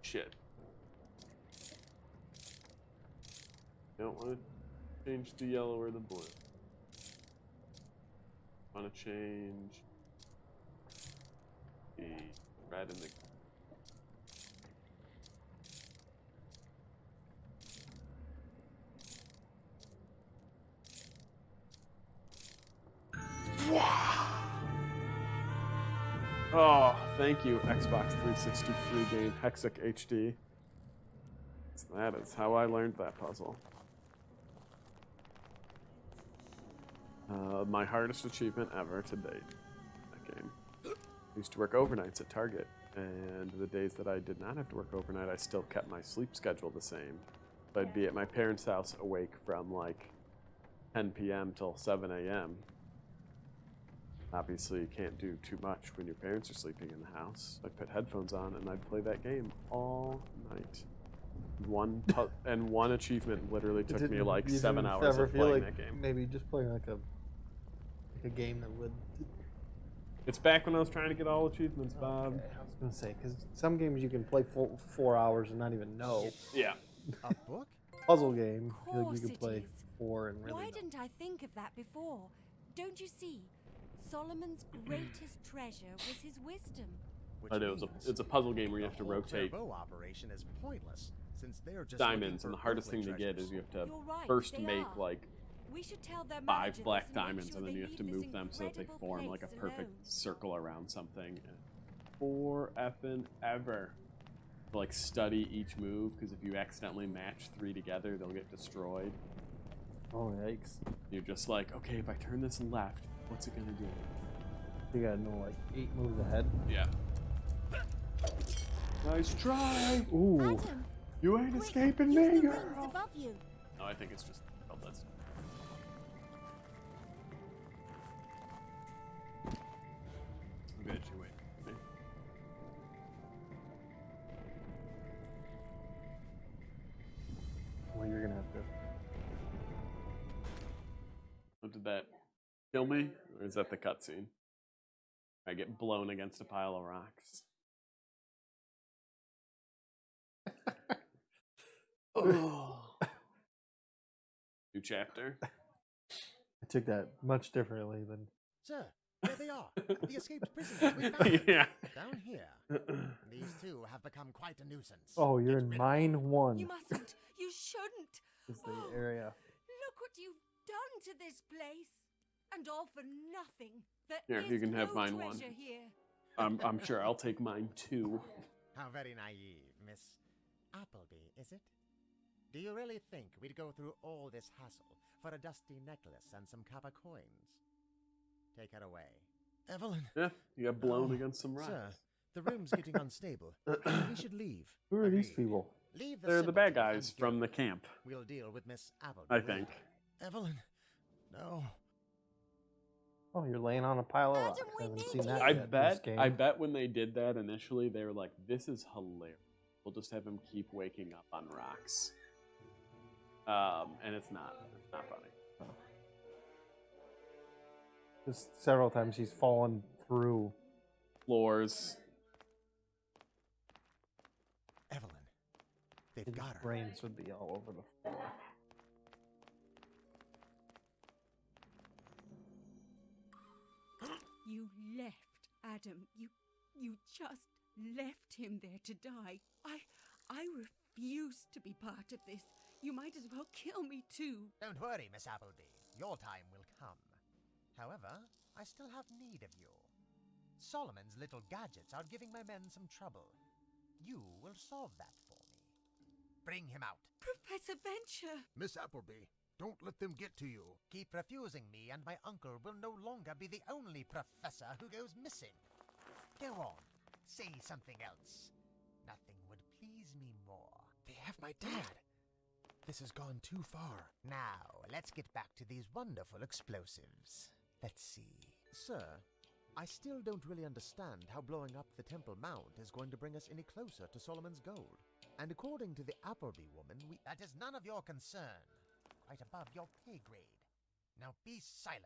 Shit. Don't want to change the yellow or the blue. Want to change the red and the... Oh, thank you, Xbox 360 free game Hexic HD. That is how I learned that puzzle. My hardest achievement ever to date. That game. I used to work overnights at Target And the days that I did not have to work overnight, I still kept my sleep schedule the same. So I'd be at my parents' house awake from like 10 p.m. till 7 a.m. Obviously, you can't do too much when your parents are sleeping in the house. I'd put headphones on and I'd play that game all night. One achievement literally took me like 7 hours of playing that game. Maybe just playing like a game that would. It's back when I was trying to get all achievements, Bob. Okay, I was gonna say because some games you can play 4 hours and not even know. Yeah. A book? Puzzle game, I feel like Course you can it play is. 4 and really. Why know. didn't I think of that before? Don't you see? Solomon's greatest treasure was his wisdom. Which I know means it's a puzzle game where you the have to whole rotate Clairvaux operation is pointless, since they're just diamonds, looking and the for hardest thing earthly to get treasures. is you have to You're right, first they make are. like We should tell their 5 manager black this and make diamonds, sure and then they you have to leave move this them so that they incredible form like a place perfect alone. circle around something. For effing ever. Like study each move, because if you accidentally match 3 together, they'll get destroyed. Oh yikes! You're just like, okay, if I turn this left, what's it gonna do? You gotta know like 8 moves ahead. Yeah. Nice try. Ooh. Adam, You ain't quick, escaping use me, the rings girl. above you. No, I think it's just oh, that's. I'm good. You wait. Okay. Well, you're gonna have to. Oh, did that kill me, or is that the cutscene? I get blown against a pile of rocks. Oh. New chapter. I took that much differently than. Sir, there they are, the escaped prisoners. We found them. Yeah. Down here. These two have become quite a nuisance. Oh, you're Get in rid of mine 1. You mustn't. You shouldn't. Is the Oh, area. Look what you've done to this place. And all for nothing. There Here, is you can have no mine 1. treasure here. I'm sure I'll take mine 2. How very naive, Miss Appleby, is it? Do you really think we'd go through all this hassle for a dusty necklace and some copper coins? Take her away. Evelyn. Yeah, you got blown Oh, against some rocks. Sir, the room's getting unstable. We should leave. Who are these Agreed. people? Leave They're the bad simpleton guys and from go. the camp, We'll deal with Miss Appleby. I think. later. Evelyn. No. Oh, you're laying on a pile of Adam, rocks. we I haven't need seen you. that I yet in this bet. game. I bet when they did that initially, they were like, "This is hilarious. We'll just have him keep waking up on rocks." And it's not. It's not funny. Just several times he's fallen through. Floors. Evelyn. They've His got her. brains would be all over the floor. You left, Adam. You just left him there to die. I refuse to be part of this. You might as well kill me too. Don't worry, Miss Appleby. Your time will come. However, I still have need of you. Solomon's little gadgets are giving my men some trouble. You will solve that for me. Bring him out. Professor Venture. Miss Appleby, don't let them get to you. Keep refusing me, and my uncle will no longer be the only professor who goes missing. Go on, say something else. Nothing would please me more. They have my dad. This has gone too far. Now, let's get back to these wonderful explosives. Let's see. Sir, I still don't really understand how blowing up the Temple Mount is going to bring us any closer to Solomon's gold. And according to the Appleby woman, That is none of your concern. Quite above your pay grade. Now be silent.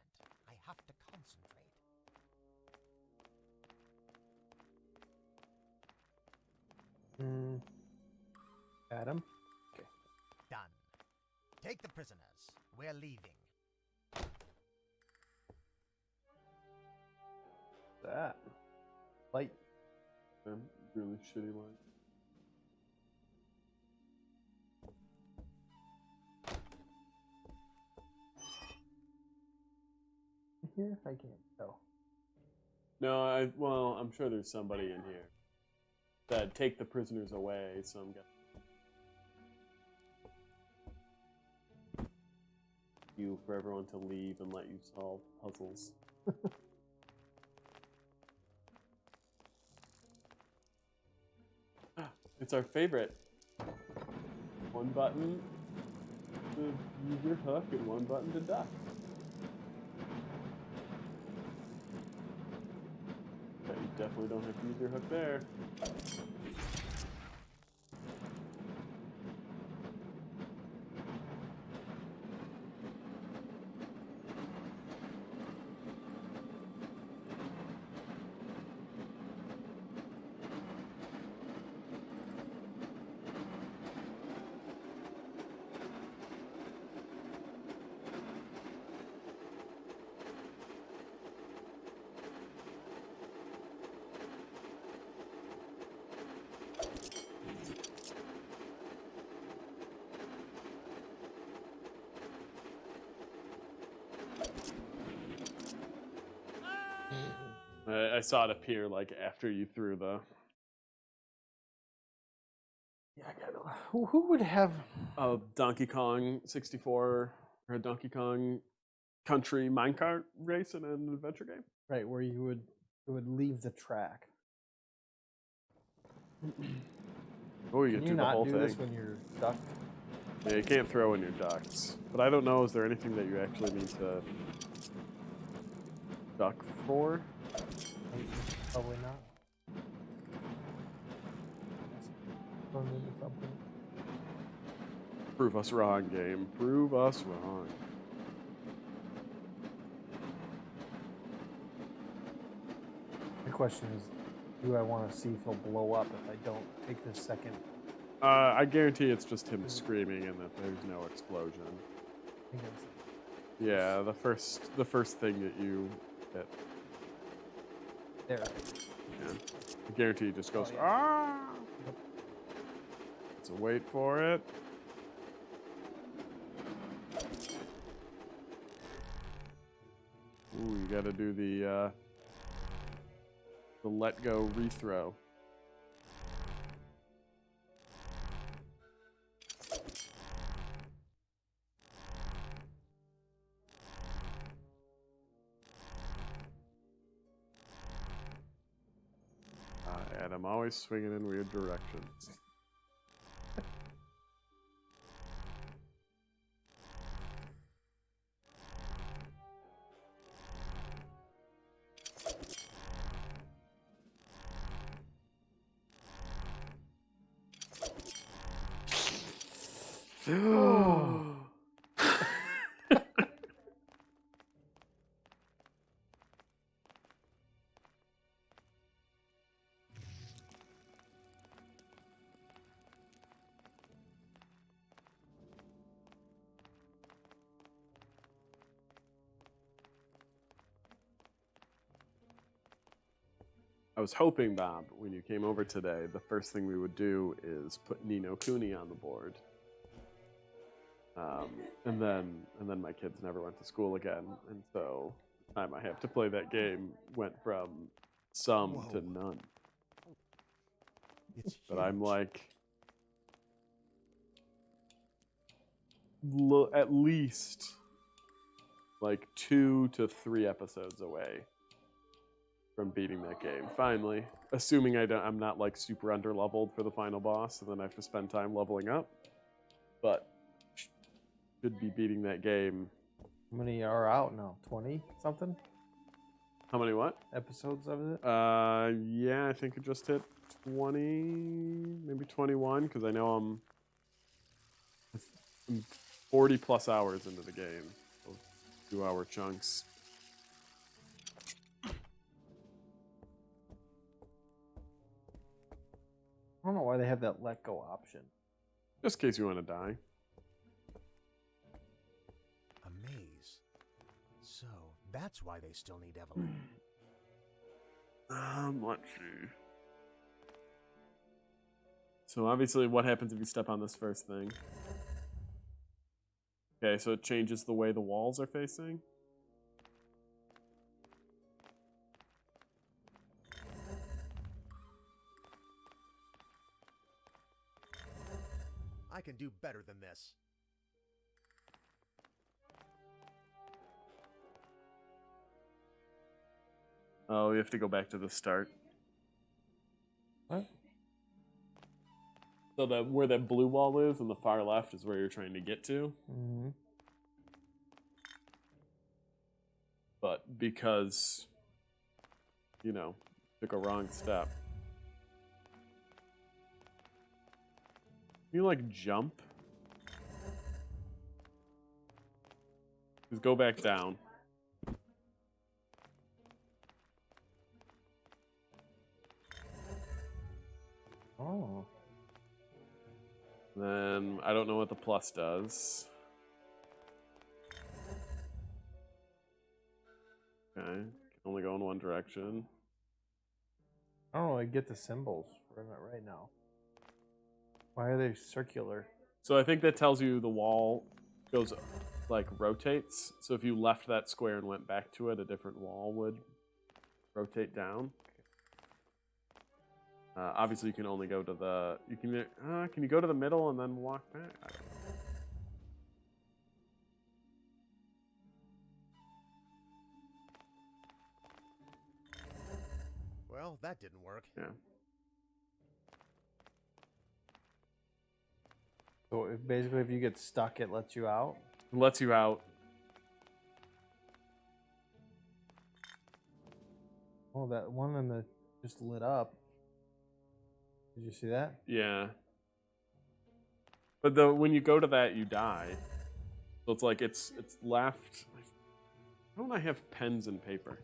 I have to concentrate. Adam? Done. Take the prisoners. We're leaving. That. Light. Really shitty line. Here? I can't tell. No, well, I'm sure there's somebody in here that take the prisoners away. So I'm guessing you for everyone to leave and let you solve puzzles. It's our favorite. One button to use your hook and one button to duck. But you definitely don't have to use your hook there. I saw it appear like after you threw the. Yeah, I got who would have? Donkey Kong 64 or a Donkey Kong Country minecart race in an adventure game. Right, where you would leave the track. Oh, you Can get you through the not whole do thing. this when you're ducked? Yeah, you can't throw when you're ducked. But I don't know, is there anything that you actually need to duck for? Maybe, probably not. Run into something. Prove us wrong, game. Prove us wrong. The question is, do I want to see if he'll blow up if I don't take this second? I guarantee it's just him screaming and that there's no explosion. I guess. Yeah, the first thing that you hit. There. Yeah. I guarantee it just goes, Oh, yeah. ah! Yep. So wait for it. Ooh, you gotta do the let go rethrow. And I'm always swinging in weird directions. Oh. I was hoping, Bob, when you came over today, the first thing we would do is put Ni no Kuni on the board. And then my kids never went to school again, and so the time I have to play that game went from some Whoa. to none. It's But I'm huge. like at least like 2 to 3 episodes away from beating that game. Finally, assuming I'm not like super underleveled for the final boss, and then I have to spend time leveling up. But should be beating that game. How many are out now? 20 something How many what? episodes of it? Yeah, I think it just hit 20, maybe 21, because I know I'm 40 plus hours into the game. So 2-hour chunks. I don't know why they have that let go option. Just in case you want to die. A maze. So that's why they still need Evelyn. Let's see. So obviously, what happens if you step on this first thing? Okay, so it changes the way the walls are facing. I can do better than this. Oh, you have to go back to the start. What? So where that blue wall is on the far left is where you're trying to get to. Mm-hmm. But because, you know, took a wrong step. Can you, like, jump? Just go back down. Oh. Then, I don't know what the plus does. Okay. Can only go in one direction. I don't really get the symbols for that right now. Why are they circular? So I think that tells you the wall goes, like, rotates. So if you left that square and went back to it, a different wall would rotate down. Obviously, you can only go to the... can you go to the middle and then walk back? I don't know. Well, that didn't work. Yeah. So basically, if you get stuck, it lets you out. It lets you out. Oh, that one in the just lit up. Did you see that? Yeah. But when you go to that, you die. So it's like it's left. Why don't I have pens and paper?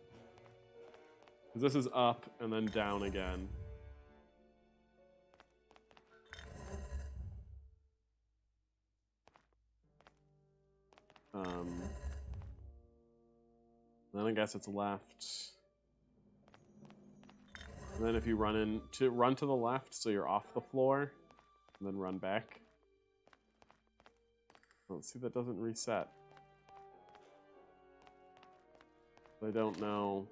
Because this is up and then down again. Then I guess it's left. And then if you run to the left, so you're off the floor, and then run back. Oh, see, that doesn't reset. I don't know.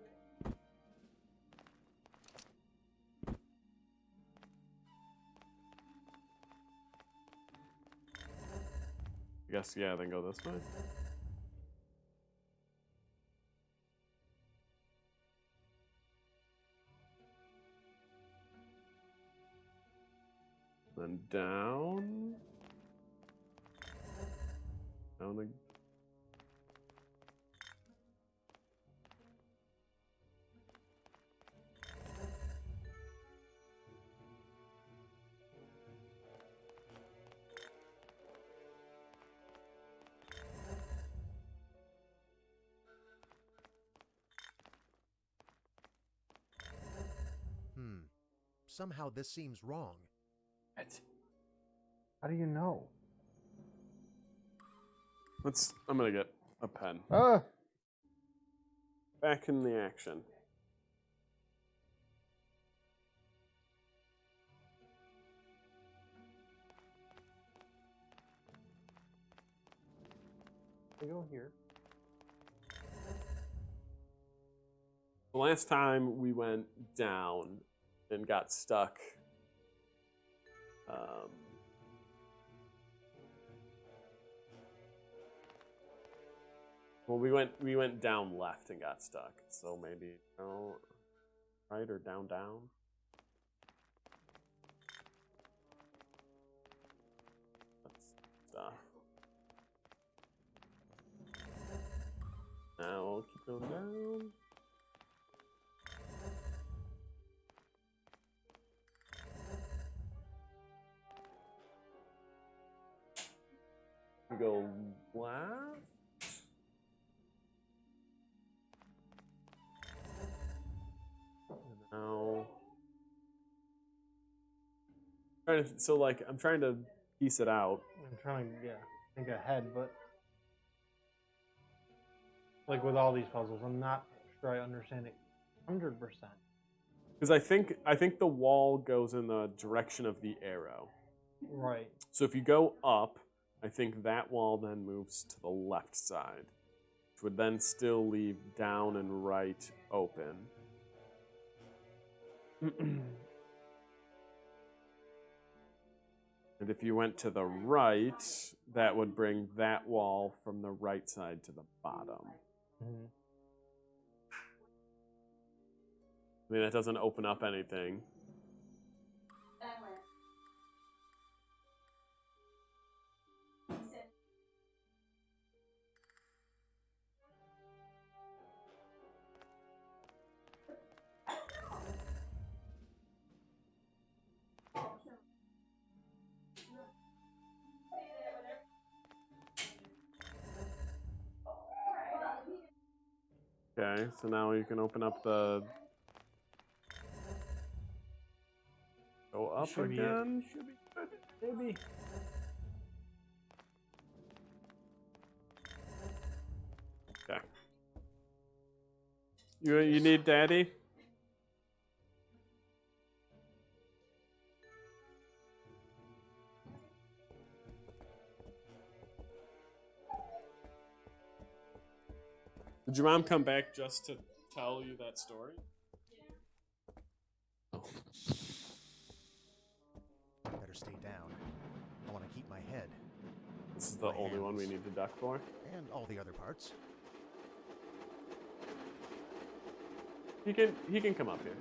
I guess, yeah, then go this way. Then down. Down again. Somehow this seems wrong. How do you know? I'm gonna get a pen. Ah! Back in the action. I go here. The last time we went down and got stuck. Well, we went down left and got stuck. So maybe right or down. That's stuff. Now we'll keep going down. We go left. Now, I'm trying to piece it out. I'm trying to think ahead, but like with all these puzzles, I'm not sure I understand it 100%. Because I think the wall goes in the direction of the arrow. Right. So if you go up, I think that wall then moves to the left side, which would then still leave down and right open. And if you went to the right, that would bring that wall from the right side to the bottom. Mm-hmm. I mean, that doesn't open up anything. Okay, so now you can open up the. Go up Should be it. again. Should be good. Maybe. Okay. You need daddy? Did your mom come back just to tell you that story? Better stay down. I want to keep my head. This is the My only one we hands. need to duck for. And all the other parts. He can come up here.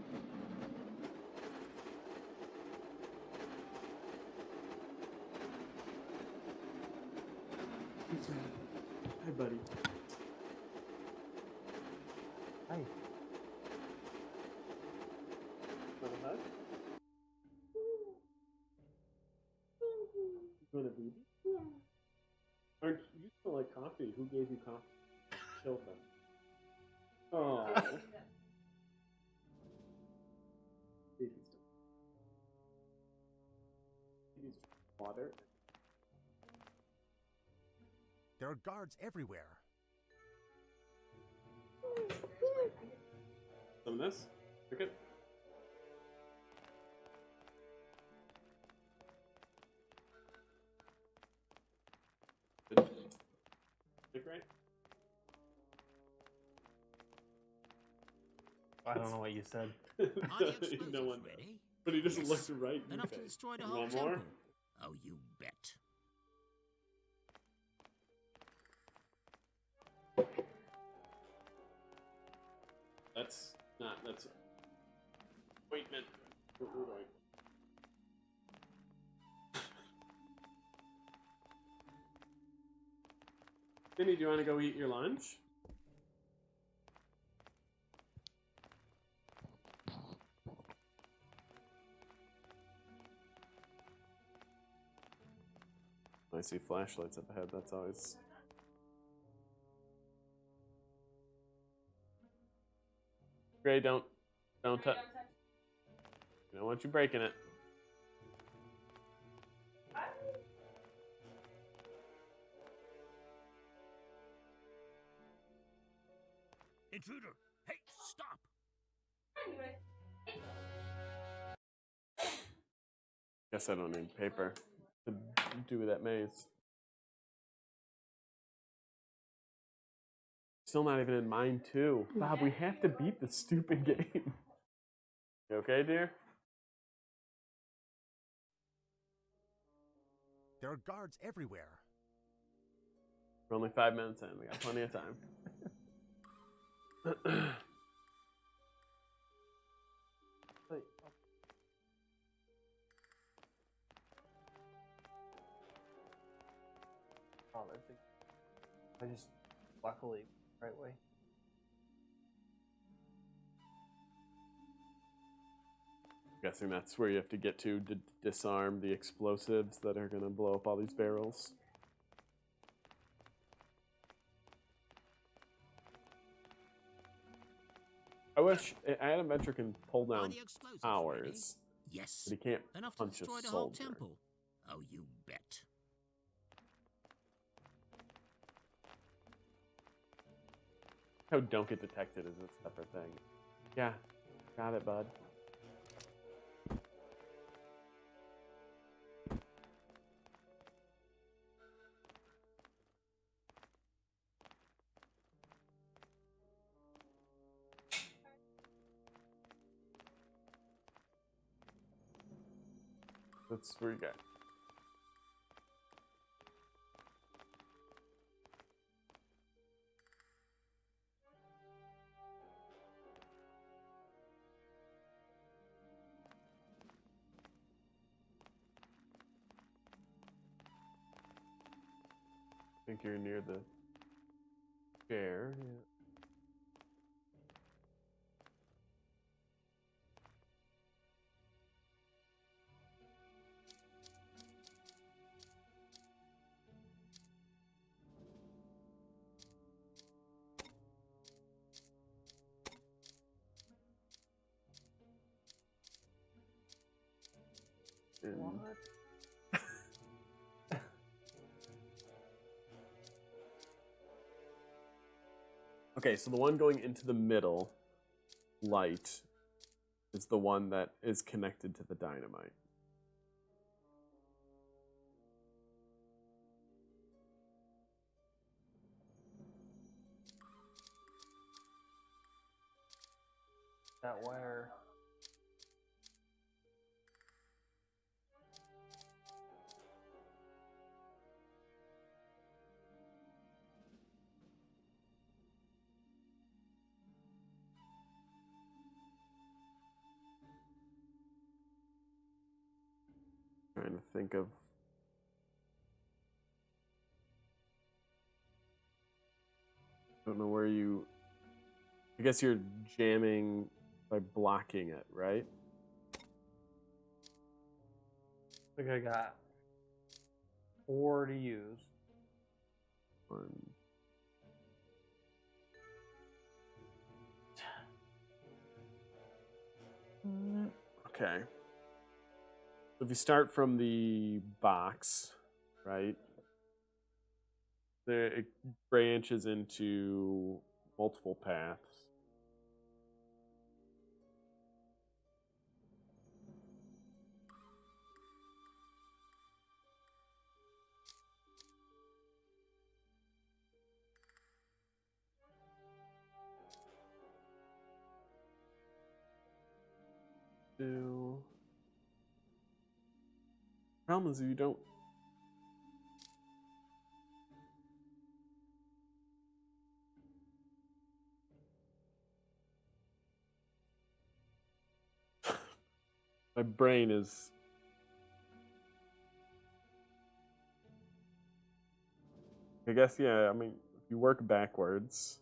Hi, buddy. Hi. Want a hug? You want a baby? Yeah. Aren't you smell like coffee? Who gave you coffee? Kill them. Oh. Baby's done. Baby's water. There are guards everywhere. Some of this. Pick it. Pick right. I don't know what you said. Are the explosives No one does. ready? But he doesn't Yes. look right. in Enough the to face. destroy the You whole want temple. more? Oh, you bet. That's ointment. Root ointment. Vinny, do you want to go eat your lunch? I see flashlights up ahead. That's always. Gray, don't touch. I don't want you breaking it. Intruder! Hey, stop! Guess I don't need paper to do that maze. Still not even in mine too. Bob, we have to beat this stupid game. You okay, dear? There are guards everywhere. We're only 5 minutes in. We got plenty of time. Oh, there's I just luckily right way. Guessing that's where you have to get to disarm the explosives that are going to blow up all these barrels. I wish Adam Venture can pull Are down the explosives towers, ready? Yes. but he can't Enough to punch a destroy the whole soldier. temple. Oh, you bet. How don't get detected is a separate thing. Yeah, got it, bud. That's where you go. I think you're near the chair. Yeah. in. Okay, so the one going into the middle light is the one that is connected to the dynamite. That wire. Trying to think of. Don't know where you. I guess you're jamming by blocking it, right? I think I got 4 to use. One. Okay. So if you start from the box, right? There it branches into multiple paths. Problem is you don't. My brain is. I guess, yeah, I mean, if you work backwards,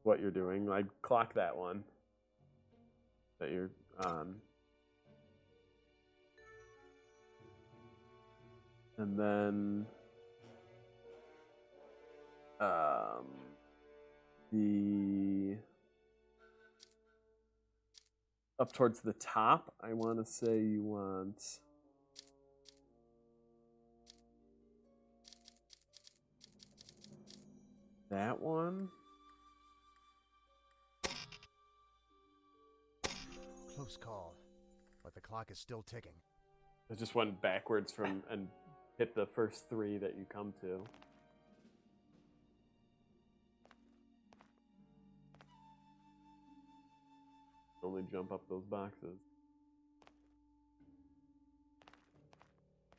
what you're doing, like clock that one that you're on. And then the up towards the top, I want to say you want that one. Close call, but the clock is still ticking. I just went backwards from and hit the first 3 that you come to. Only jump up those boxes.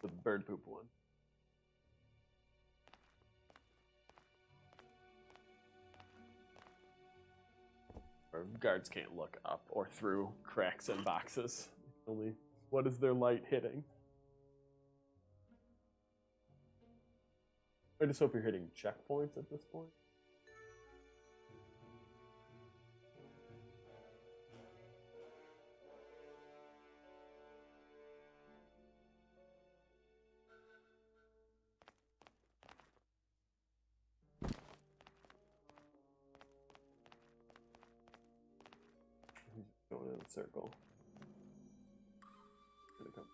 The bird poop one. Or guards can't look up or through cracks in boxes. Only what is their light hitting? I just hope you're hitting checkpoints at this point. Going in a circle. Gonna come.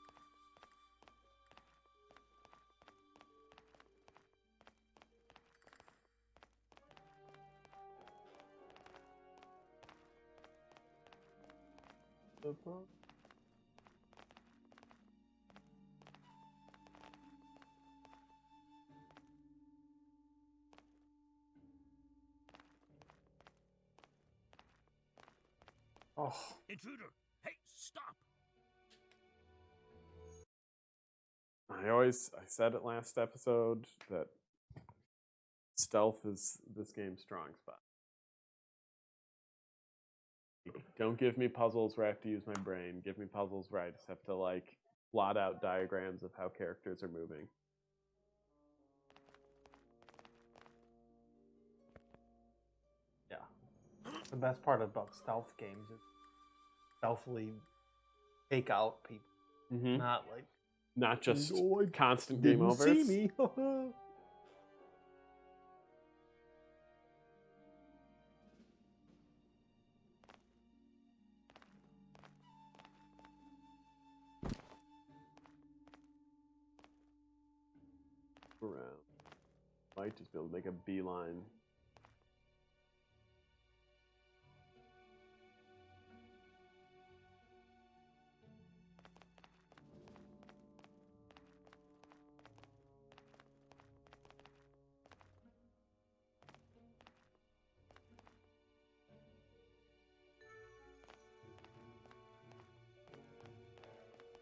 Oh, Intruder! Hey, stop! I said it last episode that stealth is this game's strong spot. Don't give me puzzles where I have to use my brain. Give me puzzles where I just have to like plot out diagrams of how characters are moving. yeah. The best part about stealth games is stealthily take out people, Mm-hmm. not like Not just "Oh, I constant game didn't overs. see me." around. Might just be able to make a beeline.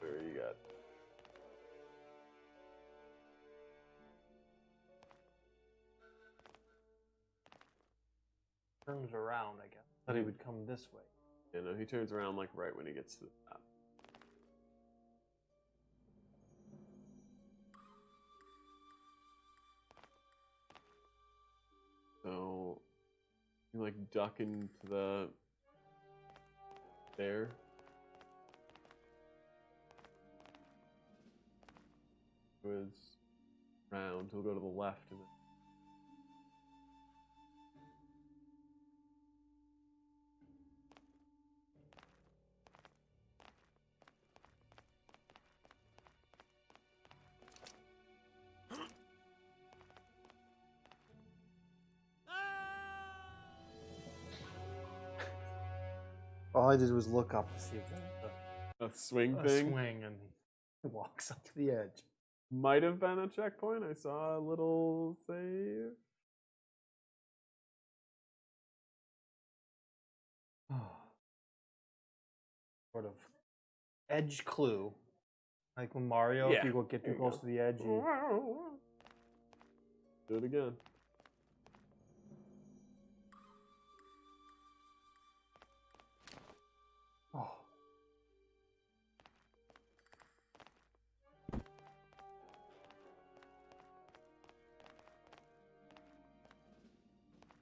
There you got. Turns around, I guess. Thought he would come this way. You know, he turns around like right when he gets to the top. So, you like duck into the there. Was round. He'll go to the left and then. All I did was look up to see if there was A swing a thing swing, and he walks up to the edge. might have been a checkpoint. I saw a little save. Sort of edge clue. Like when Mario, if Yeah, you get there too you close go. to the edge, you... Do it again. Oh.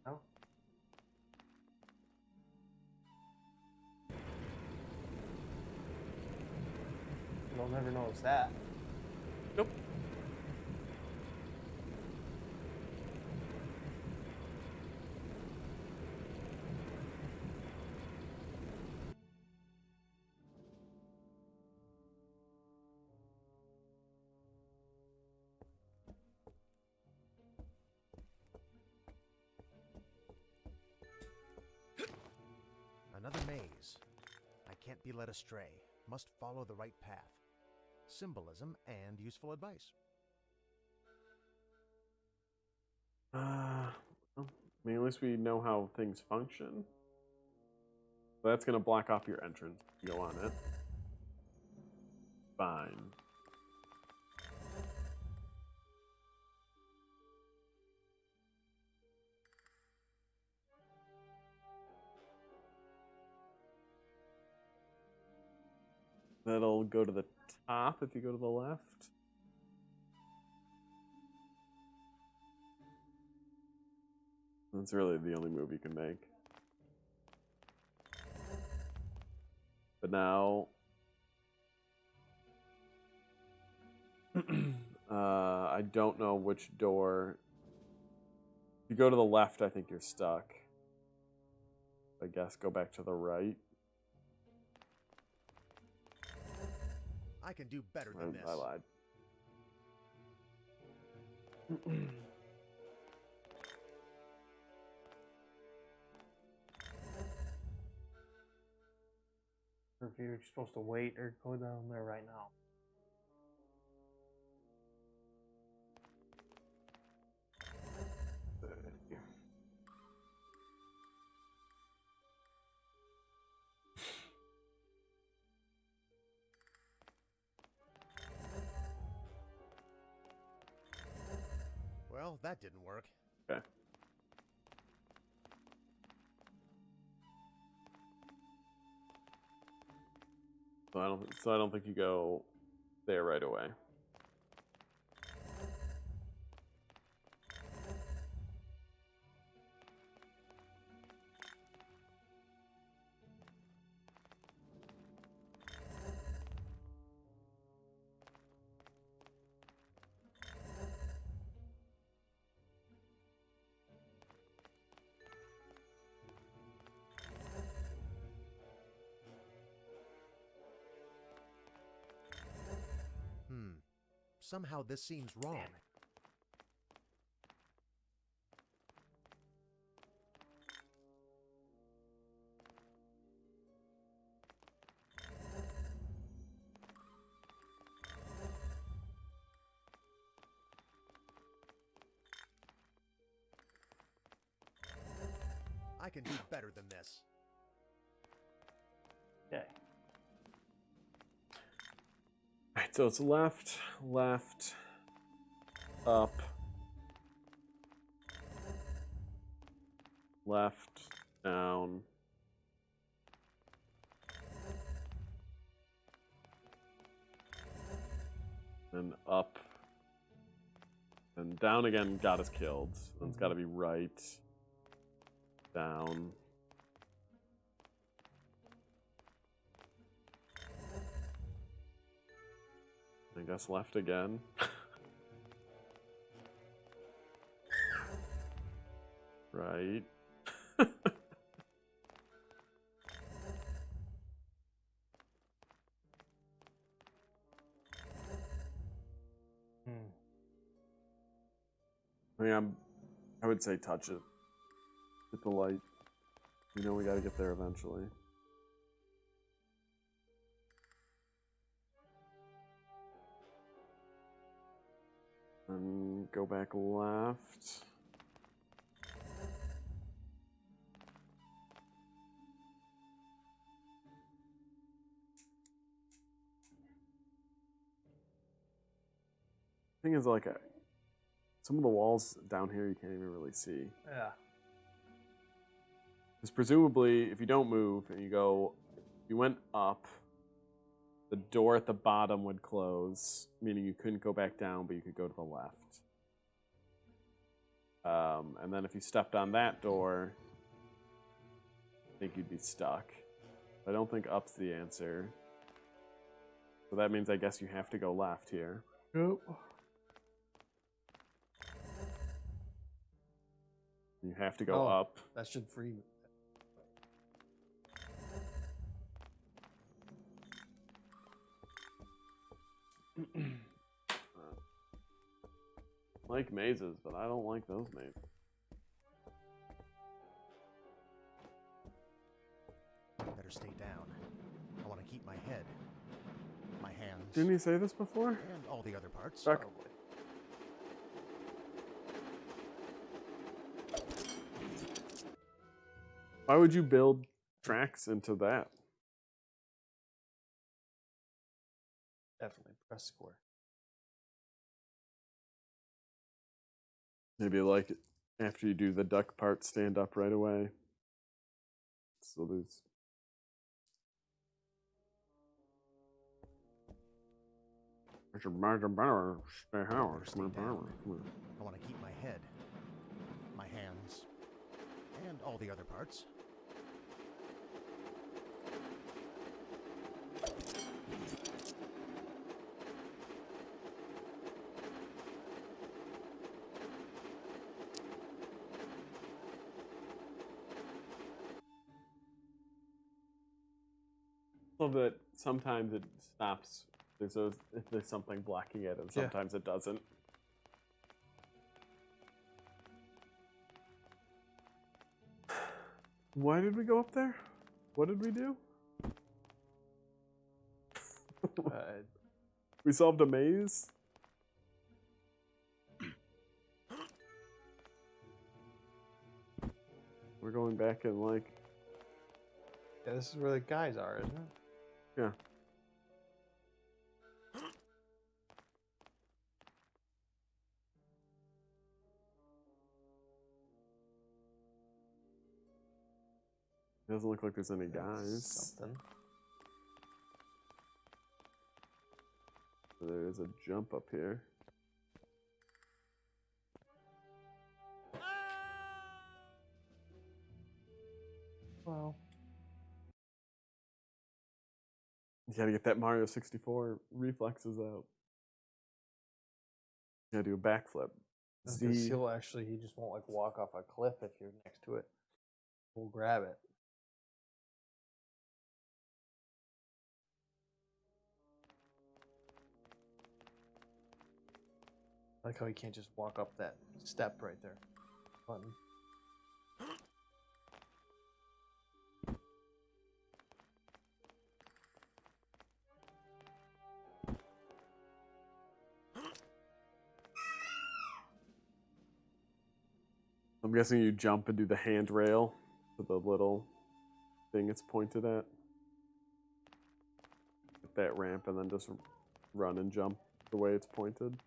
No? You'll never notice that. Nope. Another maze. I can't be led astray. Must follow the right path. Symbolism and useful advice. Well, I mean, at least we know how things function. That's gonna block off your entrance. Go on it. Fine. That'll go to the top if you go to the left. That's really the only move you can make. But now, I don't know which door. If you go to the left, I think you're stuck. I guess go back to the right. I can do better than this. I lied. Or if you're supposed to wait or go down there right now. Well, that didn't work. Okay. So I don't think you go there right away. Somehow this seems wrong. I can do better than this. Okay. Alright, so it's left, left, up, left, down, then up, and down again got us killed. So it's got to be right, down. I guess left again. Right. I mean, I would say touch it. Hit the light. You know we gotta get there eventually. And go back left. Thing is, like, some of the walls down here you can't even really see. Yeah. Because presumably, if you don't move and you went up, the door at the bottom would close, meaning you couldn't go back down, but you could go to the left. And then if you stepped on that door, I think you'd be stuck. I don't think up's the answer. So that means I guess you have to go left here. Yep. You have to go up. That should free. Like mazes, but I don't like those mazes. Better stay down. I want to keep my head, my hands, Didn't he say this before? and all the other parts. Chuck. Why would you build tracks into that? Definitely press square. Maybe like after you do the duck part, stand up right away. So there's. Better stay down. I want to keep my head, my hands, and all the other parts. Love that sometimes it stops. If there's something blocking it, and sometimes it doesn't. Why did we go up there? What did we do? We solved a maze? We're going back and like... Yeah, this is where the guys are, isn't it? Yeah. It doesn't look like there's any guys. Something. There's a jump up here. Well. You gotta get that Mario 64 reflexes out. You gotta do a backflip. Because he just won't like walk off a cliff if you're next to it. We'll grab it. I like how he can't just walk up that step right there. Button. I'm guessing you jump and do the handrail to the little thing it's pointed at. Hit that ramp and then just run and jump the way it's pointed.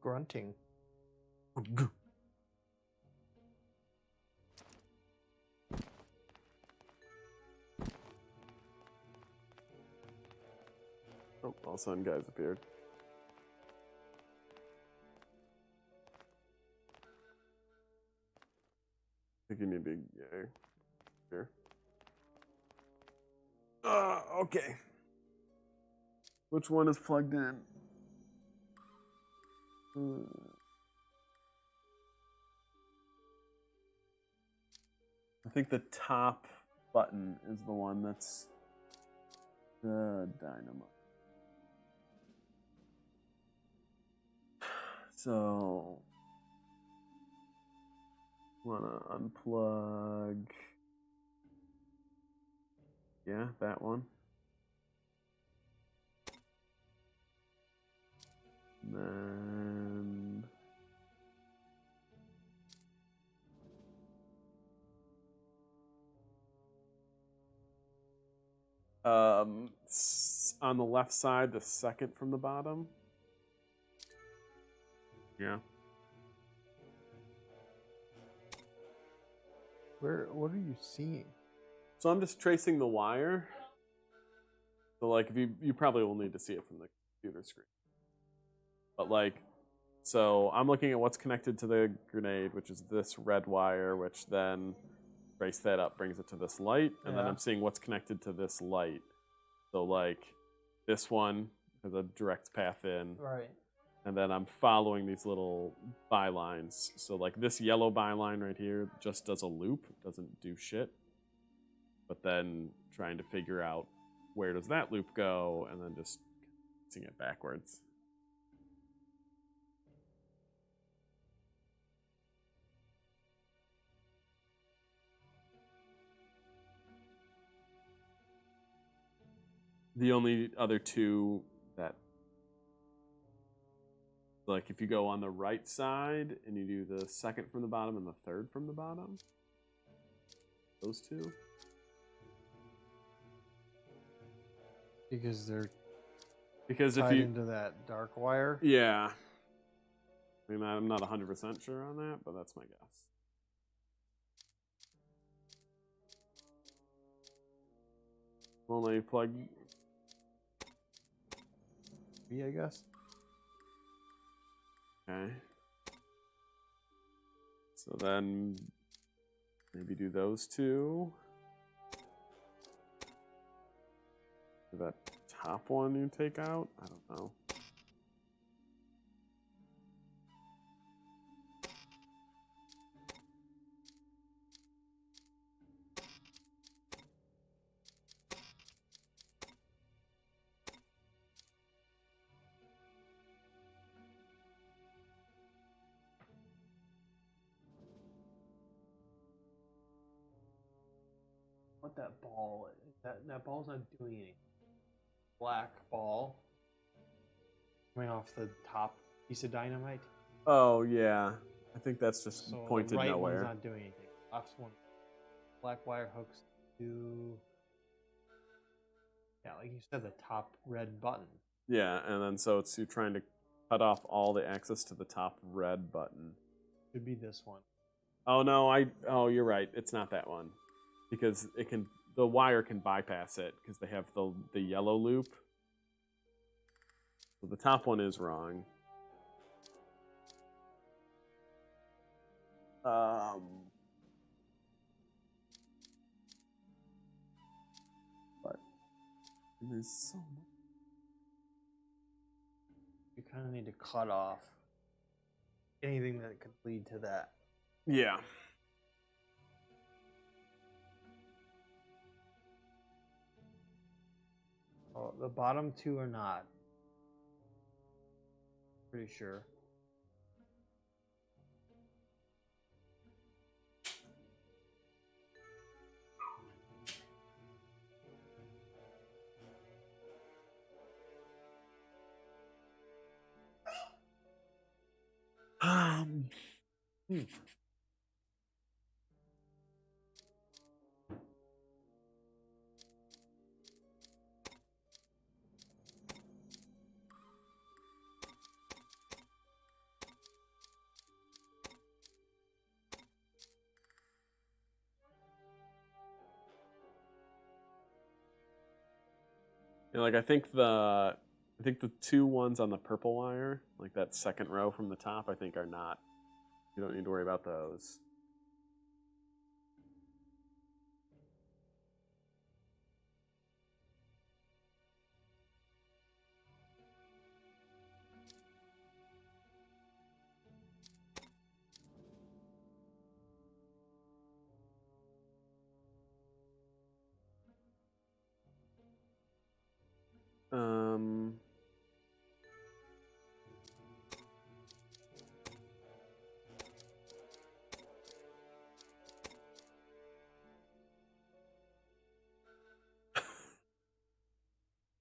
Grunting. Oh, all of a sudden guys appeared. I think you need to be here. Okay. Which one is plugged in? I think the top button is the one that's the dynamo. So, wanna unplug? Yeah, that one. And then on the left side, the second from the bottom. Yeah. What are you seeing? So I'm just tracing the wire. So like, if you probably will need to see it from the computer screen. But like, so I'm looking at what's connected to the grenade, which is this red wire, which then trace that up, brings it to this light, and then Yeah. I'm seeing what's connected to this light. So like, this one has a direct path in, Right. and then I'm following these little bylines. So like this yellow byline right here just does a loop, doesn't do shit. But then trying to figure out where does that loop go, and then just seeing it backwards. The only other two that, like, if you go on the right side and you do the second from the bottom and the third from the bottom, those two. Because they're Because if tied you, into that dark wire. yeah, I mean, I'm not 100% sure on that, but that's my guess. Only plug. I guess. Okay. So then maybe do those two. That top one you take out? I don't know. What that ball is? That ball's not doing anything. Black ball coming off the top piece of dynamite. Oh, yeah. I think that's just So pointed the right nowhere. one's not doing anything. Left one, black wire hooks to, yeah, like you said, the top red button. Yeah, and then so it's you trying to cut off all the access to the top red button. Should be this one. Oh no, oh you're right. It's not that one. Because the wire can bypass it because they have the yellow loop. So the top one is wrong. But there's so much. You kind of need to cut off anything that could lead to that. Yeah. Oh, the bottom two are not. Pretty sure. Yeah, like I think the two ones on the purple wire, like that second row from the top, I think are not. You don't need to worry about those. Um,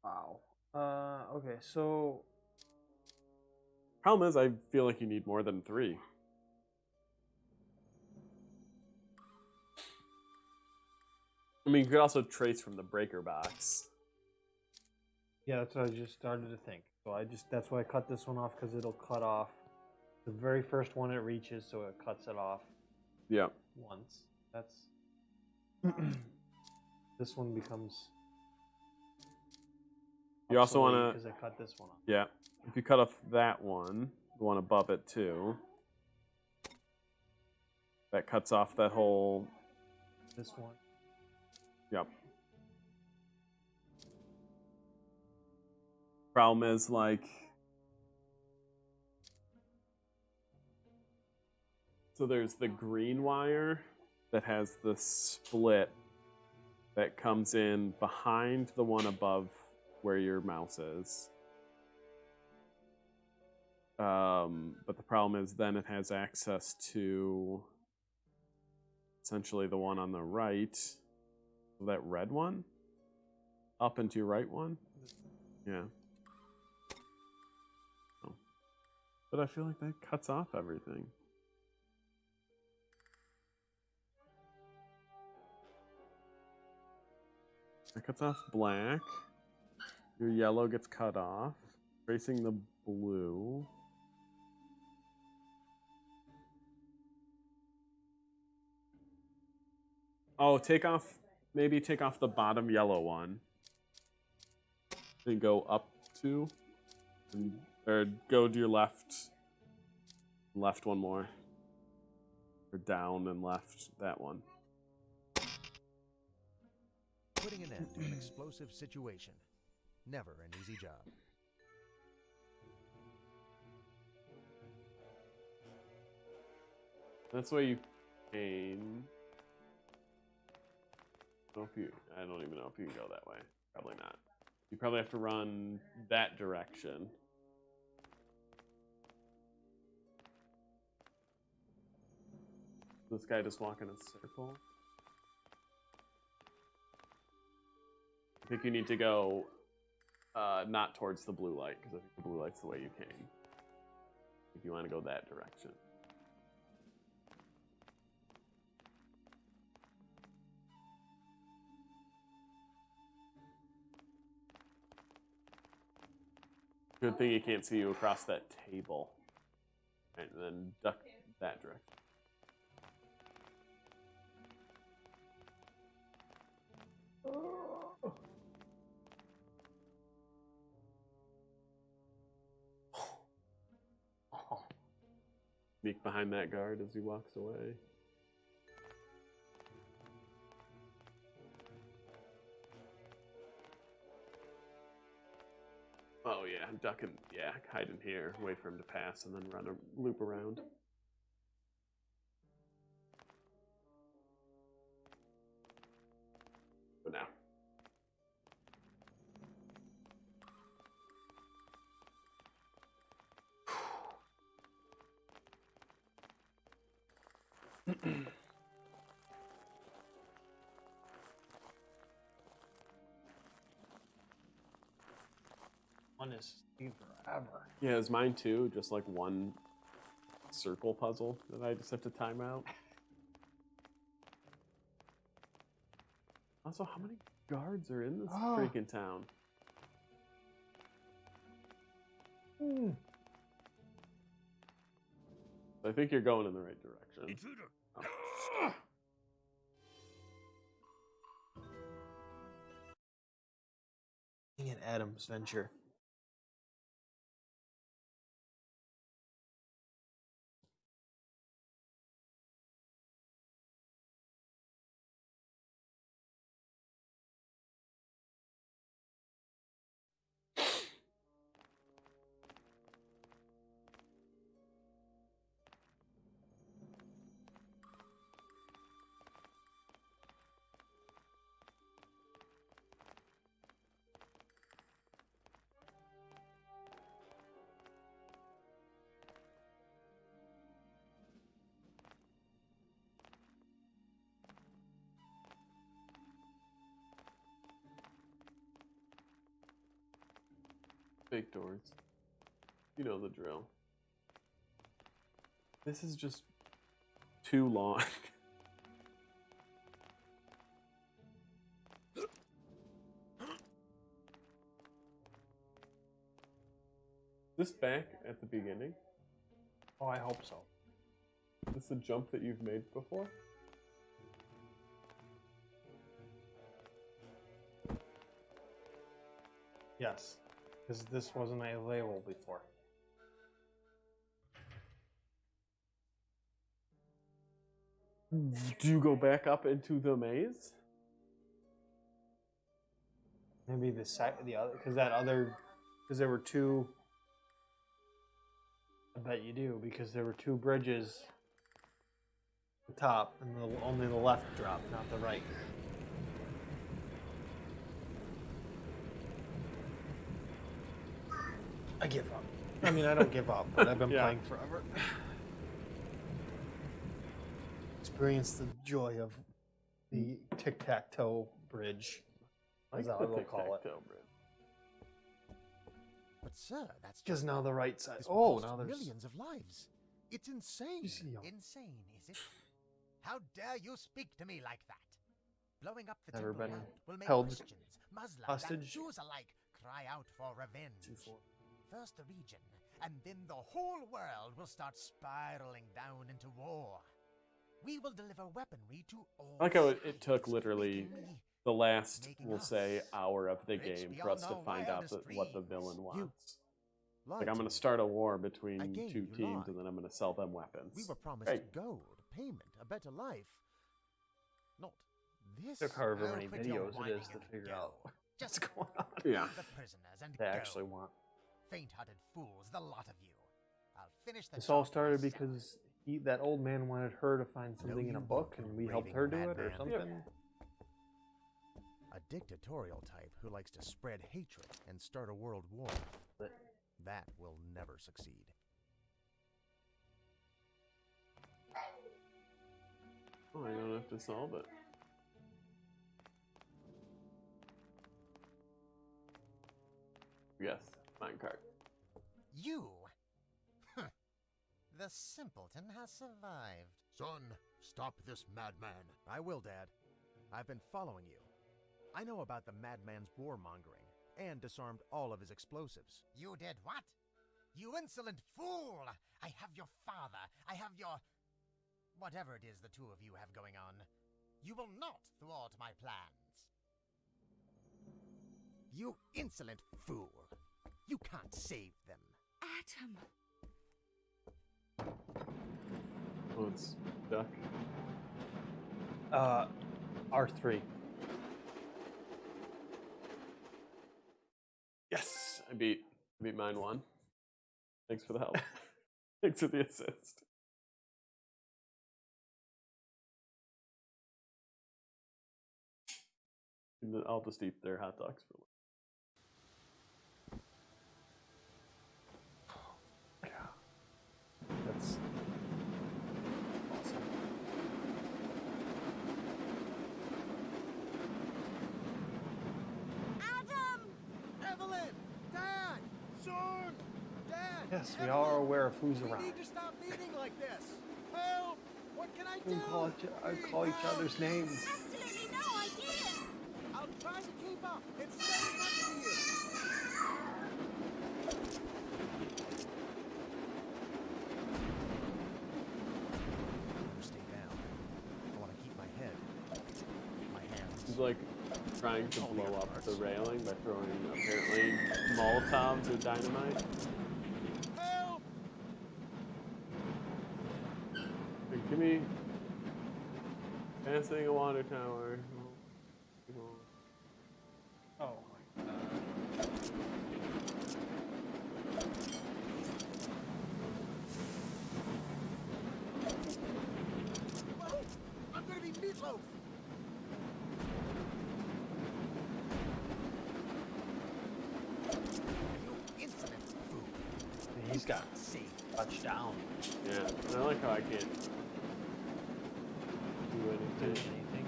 Wow. Okay, so Problem is, I feel like you need more than 3. I mean, you could also trace from the breaker box. yeah, that's what I just started to think. So that's why I cut this one off, because it'll cut off the very first one it reaches, so it cuts it off Yeah. once. That's this one becomes. You also want to. because I cut this one off. Yeah. If you cut off that one, the one above it too, that cuts off that whole. This one. Yep. Problem is, like. So there's the green wire that has the split that comes in behind the one above where your mouse is. But the problem is then it has access to essentially the one on the right. That red one? Up into your right one? Yeah. Oh. But I feel like that cuts off everything. That cuts off black. Your yellow gets cut off. Tracing the blue. Oh, maybe take off the bottom yellow one. And go up 2. Or go to your left. Left one more. Or down and left that one. Putting an end to an explosive situation. Never an easy job. That's why you came. I don't even know if you can go that way. Probably not. You probably have to run that direction. This guy just walk in a circle. I think you need to go not towards the blue light, because I think the blue light's the way you came. If you want to go that direction. Good thing he can't see you across that table. Right, and then duck that direction. Sneak behind that guard as he walks away. Oh yeah, I'm ducking. Yeah, hide in here, wait for him to pass, and then run a loop around. But now. One is forever. Yeah, it's mine too. Just like one circle puzzle that I just have to time out. Also, how many guards are in this freaking town? I think you're going in the right direction. Intruder! Dang it, Adam's Venture. Fake doors. You know the drill. This is just too long. Is this back at the beginning? Oh, I hope so. Is this a jump that you've made before? Yes, because this wasn't a label before. Do you go back up into the maze? Maybe the other, because there were two. I bet you do, because there were two bridges. The top and only the left drop, not the right. I give up. I mean, I don't give up, but I've been Yeah. playing forever. Experience the joy of the tic-tac-toe bridge. Like Is how the I will call it. tic-tac-toe bridge. But sir, that's Because just now not- the right side. this Oh, will cost now there's. millions of lives. It's insane. You see, Insane, is it? How dare you speak to me like that? Blowing up the Never Temple been Mount will make held Christians, Muslims, and hostage. Jews alike cry out for revenge. 2-4. First the region, and then the whole world will start spiraling down into war. We will deliver weaponry to all I like how sides, it took literally making me the last, Making we'll us say, hour of the rich game for beyond us to our find out wildest what the dreams. villain wants. lied Like, I'm to going to me. start a war between Again, two you teams, lied. and then I'm going to sell them weapons. We were promised Great. gold, payment, a better life. Not this. Took however Oh, many quit your videos it whining is to and figure go. out what's Just going on. Yeah. the prisoners and They go. actually want. Faint-hearted fools, the lot of you. I'll finish the This all job started myself. because that old man wanted her to find something in a you book, won't, and we you helped raving her do it, or madman. something. A dictatorial type who likes to spread hatred and start a world war. But That will never succeed. Oh, I don't have to solve it. Yes, minecart. You? Huh. The simpleton has survived. Son, stop this madman. I will, Dad. I've been following you. I know about the madman's warmongering and disarmed all of his explosives. You did what? You insolent fool! I have your father. I have your... whatever it is the two of you have going on. You will not thwart my plans. You insolent fool! You can't save them. Adam. Oh, it's duck. R3. Yes, I beat mine one. Thanks for the help. Thanks for the assist. And then I'll just eat their hot dogs for That's awesome. Adam! Evelyn! Dad! Son! Dad! Yes, we are aware of who's We around. need to stop meeting like this? Help! What can I do? Call each other's names. Absolutely no idea. I'll try to keep up. It's very much to you. Better stay down. I want to keep my head, my hands. He's like trying to blow up the railing by throwing apparently Molotovs or dynamite. Help! Like, give me passing a water tower. Oh my god. Whoa! I'm gonna be meatloaf. You insolent fool. He's got See. touchdown. Yeah, and I like how I can't do anything. Anything?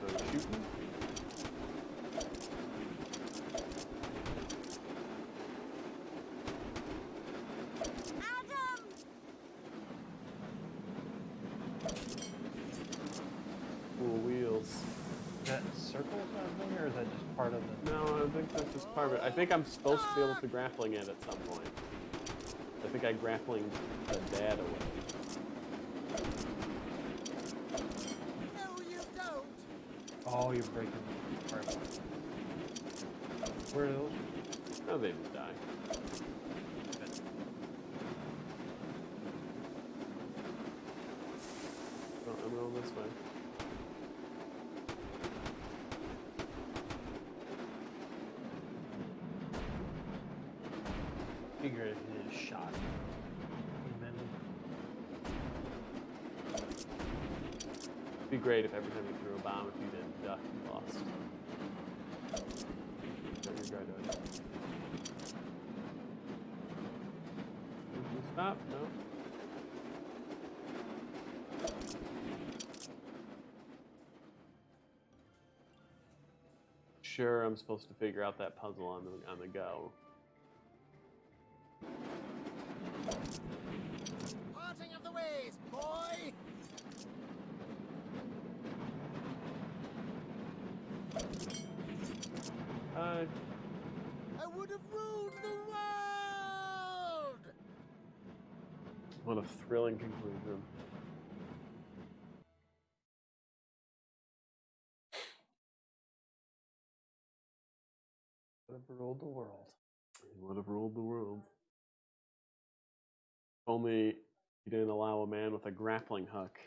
So shooting. Adam! Cool wheels. Is that circle kind of thing, or is that just part of the? No, I think that's just part of it. I think I'm supposed to be able to grappling it at some point. I think I grappling the dad away. No, you don't. Oh, you're breaking the part. Where are those? No, they just die. Oh, I'm going this way. Figure it is shot. And then It'd be great if every time you threw a bomb, if you didn't duck, you lost. Got your guard out. Did you stop? No. Sure, I'm supposed to figure out that puzzle on the go. Parting of the ways, boy. I would have ruled the world. What a thrilling conclusion. would have ruled the world. He would have ruled the world. If only he didn't allow a man with a grappling hook.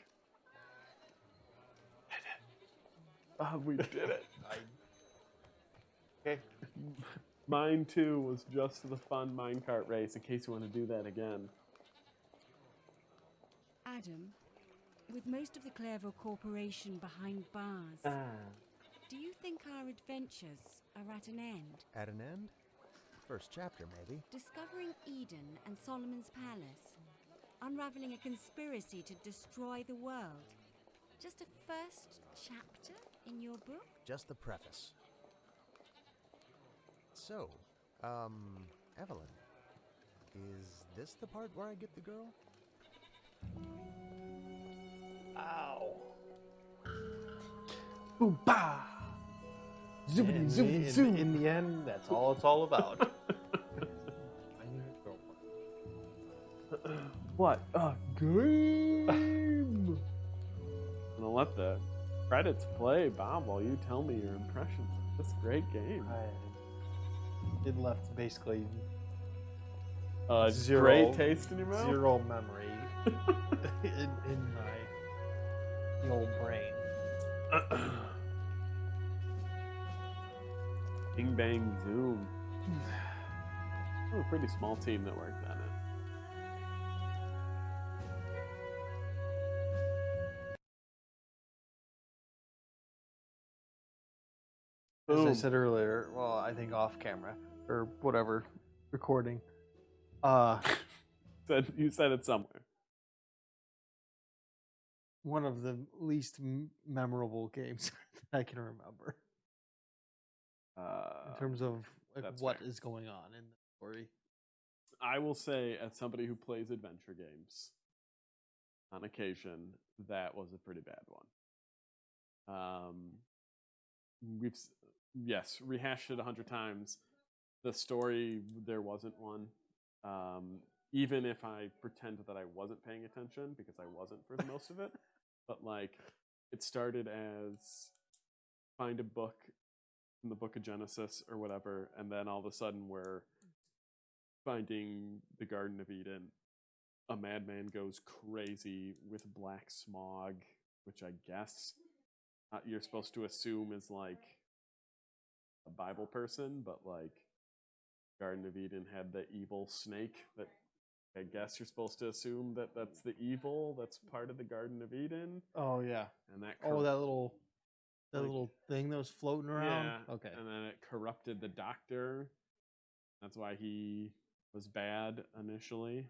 We did it. Okay. Mine too was just the fun minecart race. In case you want to do that again. Adam, with most of the Clairville Corporation behind bars, do you think our adventures are at an end? At an end? First chapter, maybe. Discovering Eden and Solomon's Palace. Unraveling a conspiracy to destroy the world. Just a first chapter in your book? Just the preface. So, Evelyn, is this the part where I get the girl? Ow. Boom, bah. Zoomity, zoom, zoom. In the end, that's all it's all about. What a game! I'm gonna let the credits play, Bob, while you tell me your impressions of this great game. It left basically Zero, great taste in your mouth? Zero memory in my old brain. Bing bang zoom. We're a pretty small team that worked on it. As I said earlier, well, I think off camera or whatever, recording. You said it somewhere. One of the least memorable games that I can remember in terms of like, what fair. is going on in the story. I will say, as somebody who plays adventure games, on occasion, that was a pretty bad one. We've yes rehashed it 100 times. The story, there wasn't one. Even if I pretend that I wasn't paying attention, because I wasn't for the most of it, but like it started as find a book in the Book of Genesis or whatever, and then all of a sudden we're finding the Garden of Eden. A madman goes crazy with black smog, which I guess you're supposed to assume is like a Bible person, but like Garden of Eden had the evil snake that I guess you're supposed to assume that that's the evil that's part of the Garden of Eden, Oh yeah. and that Oh, that little like- little thing that was floating around. yeah, Okay. and then it corrupted the doctor. That's why he was bad initially.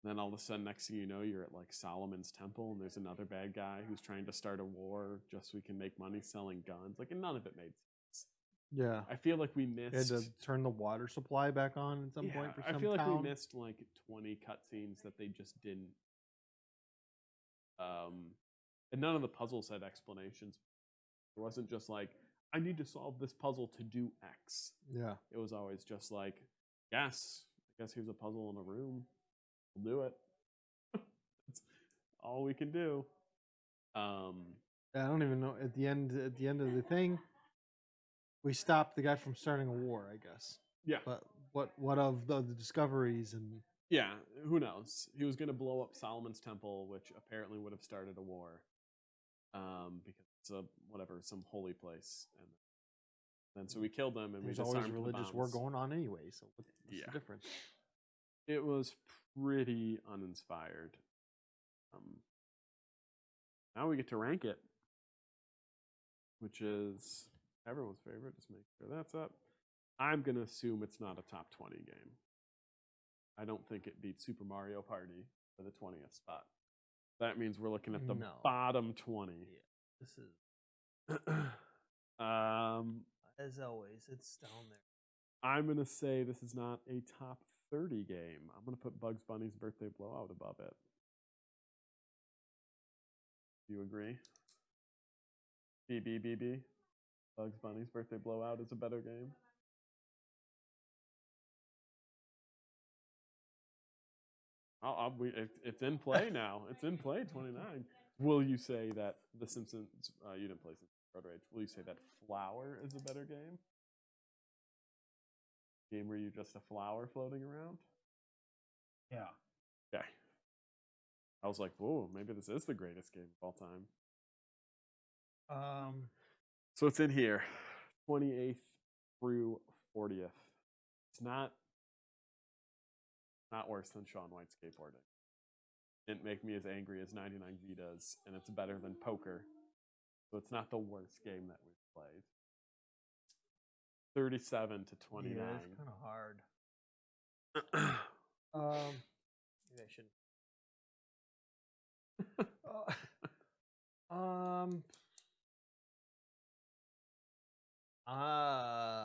Then all of a sudden, next thing you know, you're at like Solomon's Temple, and there's another bad guy who's trying to start a war just so he can make money selling guns. Like, and none of it made sense. Yeah. I feel like we You had missed. to turn the water supply back on at some point for some I feel like town. we missed like 20 cutscenes that they just didn't. And none of the puzzles had explanations. It wasn't just like, I need to solve this puzzle to do X. Yeah. It was always just like, yes, I guess here's a puzzle in a room. We'll do it. That's all we can do. I don't even know. At the end of the thing, we stopped the guy from starting a war, I guess. Yeah. But what of the discoveries and Yeah, who knows? He was going to blow up Solomon's Temple, which apparently would have started a war. Because it's some holy place. And then so we killed them, and there's we always disarmed the religious war bombs. going on anyway, so what's Yeah. the difference? It was pretty uninspired. Now we get to rank it, which is everyone's favorite. Just make sure that's up. I'm going to assume it's not a top 20 game. I don't think it beats Super Mario Party for the 20th spot. That means we're looking at the No. bottom 20. Yeah, this is as always, it's down there. I'm going to say this is not a top 30 game. I'm going to put Bugs Bunny's Birthday Blowout above it. Do you agree? BB. Bugs Bunny's Birthday Blowout is a better game. It's in play now. It's in play, 29. Will you say that The Simpsons, you didn't play Simpsons Road Rage, will you say that Flower is a better game? Game where you're just a flower floating around? Yeah. Okay. I was like, whoa, maybe this is the greatest game of all time. So it's in here, 28th through 40th. It's not worse than Shaun White skateboarding. Didn't make me as angry as 99 Vidas, and it's better than poker. So it's not the worst game that we've played. 37 to 29. Yeah, it's kind of hard. Maybe I shouldn't.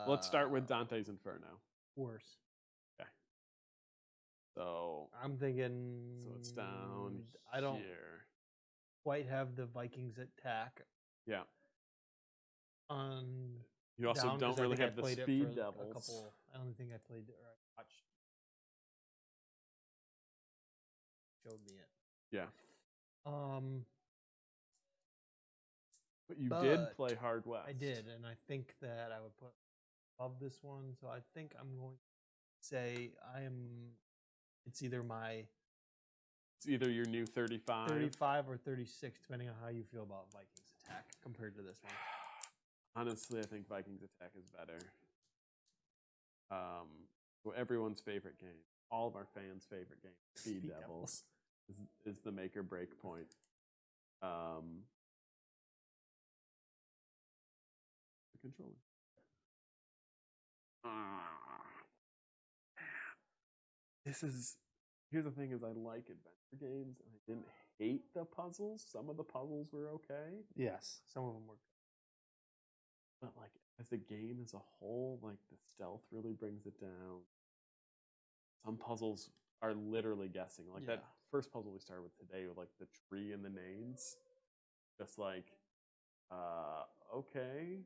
Let's start with Dante's Inferno. Worse. So I'm thinking. So it's down I don't here. quite have the Vikings attack Yeah. on. You also down, don't 'cause I really think I have the played it Speed for Devils. I don't think I played it or I watched. Showed me it. Yeah. But you But did play Hard West. I did, and I think that I would put above this one. So I think I'm going to say it's either my It's either your new 35. 35 or 36, depending on how you feel about Vikings attack compared to this one. Honestly, I think Vikings Attack is better. So everyone's favorite game, all of our fans' favorite game, Speed Speed Devils, is the make or break point. The controller. Here's the thing: is I like adventure games, and I didn't hate the puzzles. Some of the puzzles were okay. Yes, some of them were. But like as a game as a whole, like the stealth really brings it down. some puzzles are literally guessing. Like that Yeah. first puzzle we started with today with like the tree and the names. Just like, okay,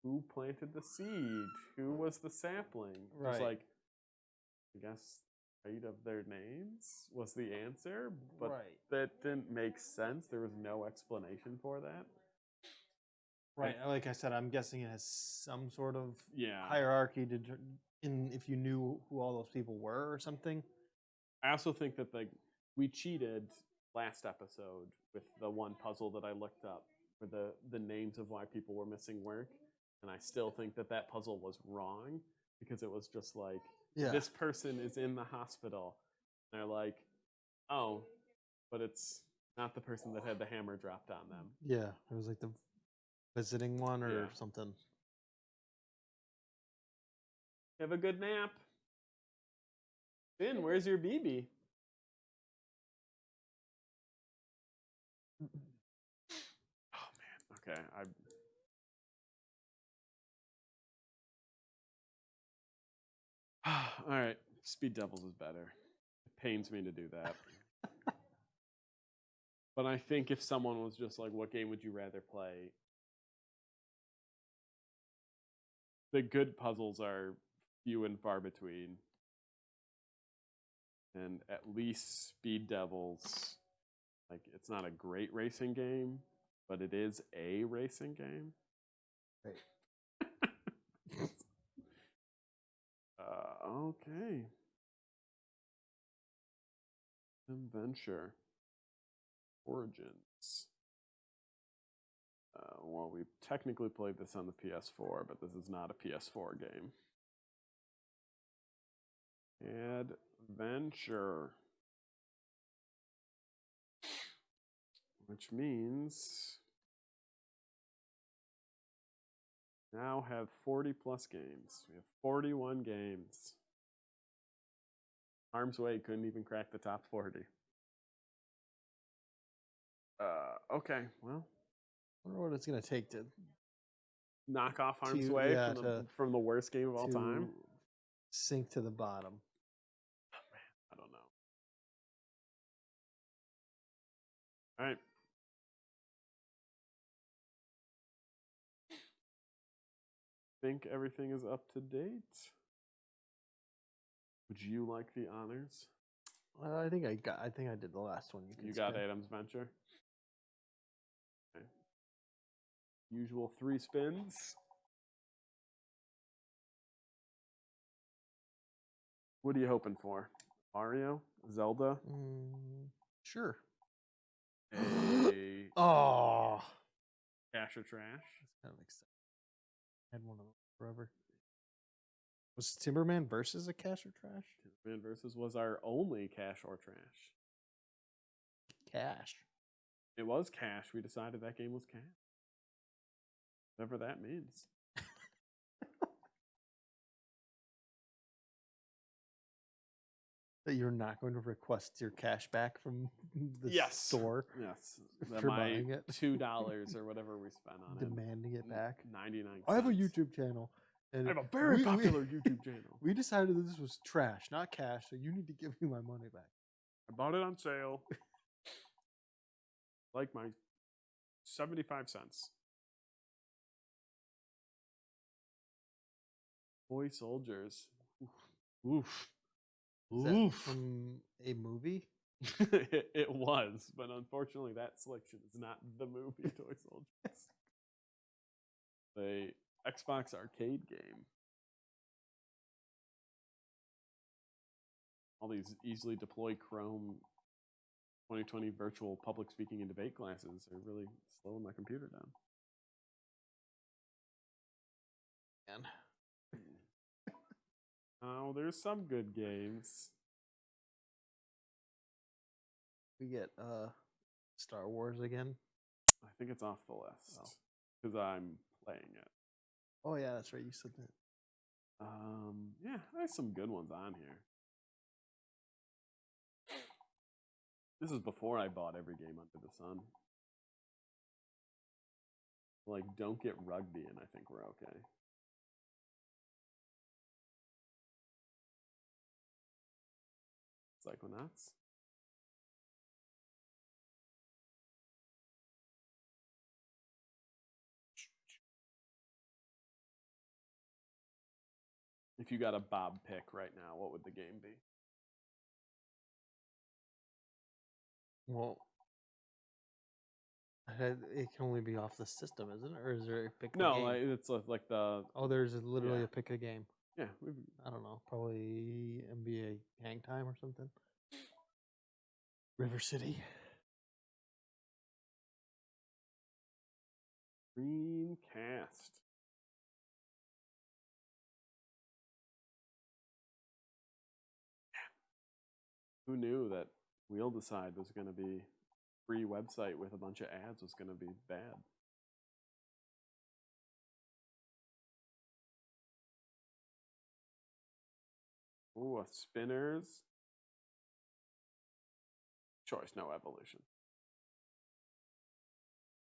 who planted the seed? Who was the sapling? Just Right. like, I guess, right of their names was the answer, but Right. that didn't make sense. There was no explanation for that. Right. Like I said, I'm guessing it has some sort of Yeah. hierarchy to in if you knew who all those people were or something. I also think that like we cheated last episode with the one puzzle that I looked up for the names of why people were missing work, and I still think that that puzzle was wrong because it was just like Yeah. this person is in the hospital. And they're like, oh, but it's not the person that had the hammer dropped on them. Yeah. It was like the visiting one or Yeah. something. Have a good nap. Finn, where's your BB? Oh man. Okay. All right. Speed Devils is better. It pains me to do that. But I think if someone was just like, what game would you rather play? The good puzzles are few and far between. And at least Speed Devils, like, it's not a great racing game, but it is a racing game. Right. Okay. Adventure. Origins. Well, we technically played this on the PS4, but this is not a PS4 game. Adventure. Which means now have 40 plus games. We have 41 games. Harm's Way couldn't even crack the top 40. Okay, well, I wonder what it's gonna take to knock off Harm's To- Way yeah, from the worst game of all time. sink to the bottom. I don't know. All right. Think everything is up to date. Would you like the honors? I think I did the last one. You got spin. Adam's Venture. Okay. Usual 3 spins. What are you hoping for? Mario? Zelda? Sure. A Oh, Cash or Trash? that's kind of exciting. I had one of those forever. Was Timberman versus a Cash or Trash? Man versus was our only Cash or Trash. Cash. It was Cash. We decided that game was Cash. Whatever that means. That you're not going to request your cash back from the Yes. store, Yes. For My buying it. $2 or whatever we spent on it. demanding it back. 99 cents. I have a YouTube channel. And I have a very we- popular YouTube channel. We decided that this was trash, not cash, so you need to give me my money back. I bought it on sale. Like my 75 cents. Toy Soldiers. Oof. Is that Oof. from a movie? It was, but unfortunately that selection is not the movie Toy Soldiers. The Xbox arcade game. All these easily deploy Chrome 2020 virtual public speaking and debate classes are really slowing my computer down. Man. Oh, there's some good games. We get Star Wars again. I think it's off the list Oh. because I'm playing it. Oh yeah, that's right. You said that. Yeah, there's some good ones on here. This is before I bought every game under the sun. Like, don't get rugby, and I think we're okay. Psychonauts. If you got a Bob pick right now, what would the game be? Well, it can only be off the system, isn't it? Or is there a pick a No, game? like, it's like the Oh, there's literally yeah. a pick a game. yeah. I don't know, probably NBA Hang Time or something. River City. Dreamcast. Who knew that Wheel Decide was going to be free website with a bunch of ads was going to be bad? Ooh, a spinners. Choice, no evolution.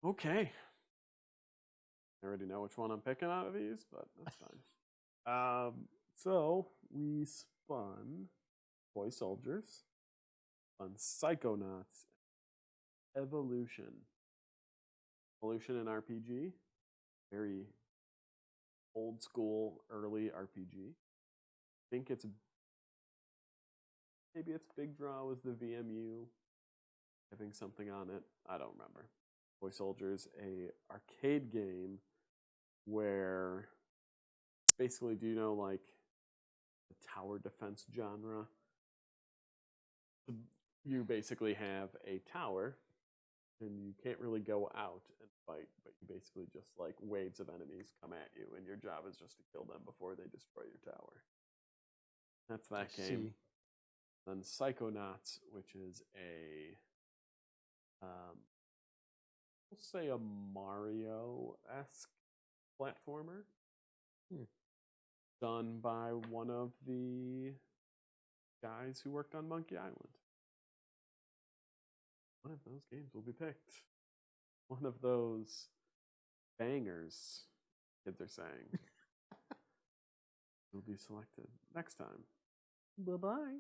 Okay. I already know which one I'm picking out of these, but that's fine. So we spun Toy Soldiers, spun Psychonauts, Evolution. Evolution and RPG, very old school, early RPG. I think it's maybe its big draw was the VMU having something on it. I don't remember. Toy Soldiers, a arcade game where basically, do you know like the tower defense genre? You basically have a tower and you can't really go out and fight, but you basically just like waves of enemies come at you and your job is just to kill them before they destroy your tower. That's that game. Then Psychonauts, which is a we'll say a Mario-esque platformer. Done by one of the guys who worked on Monkey Island. One of those games will be picked. One of those bangers, kids are saying, will be selected next time. Bye-bye.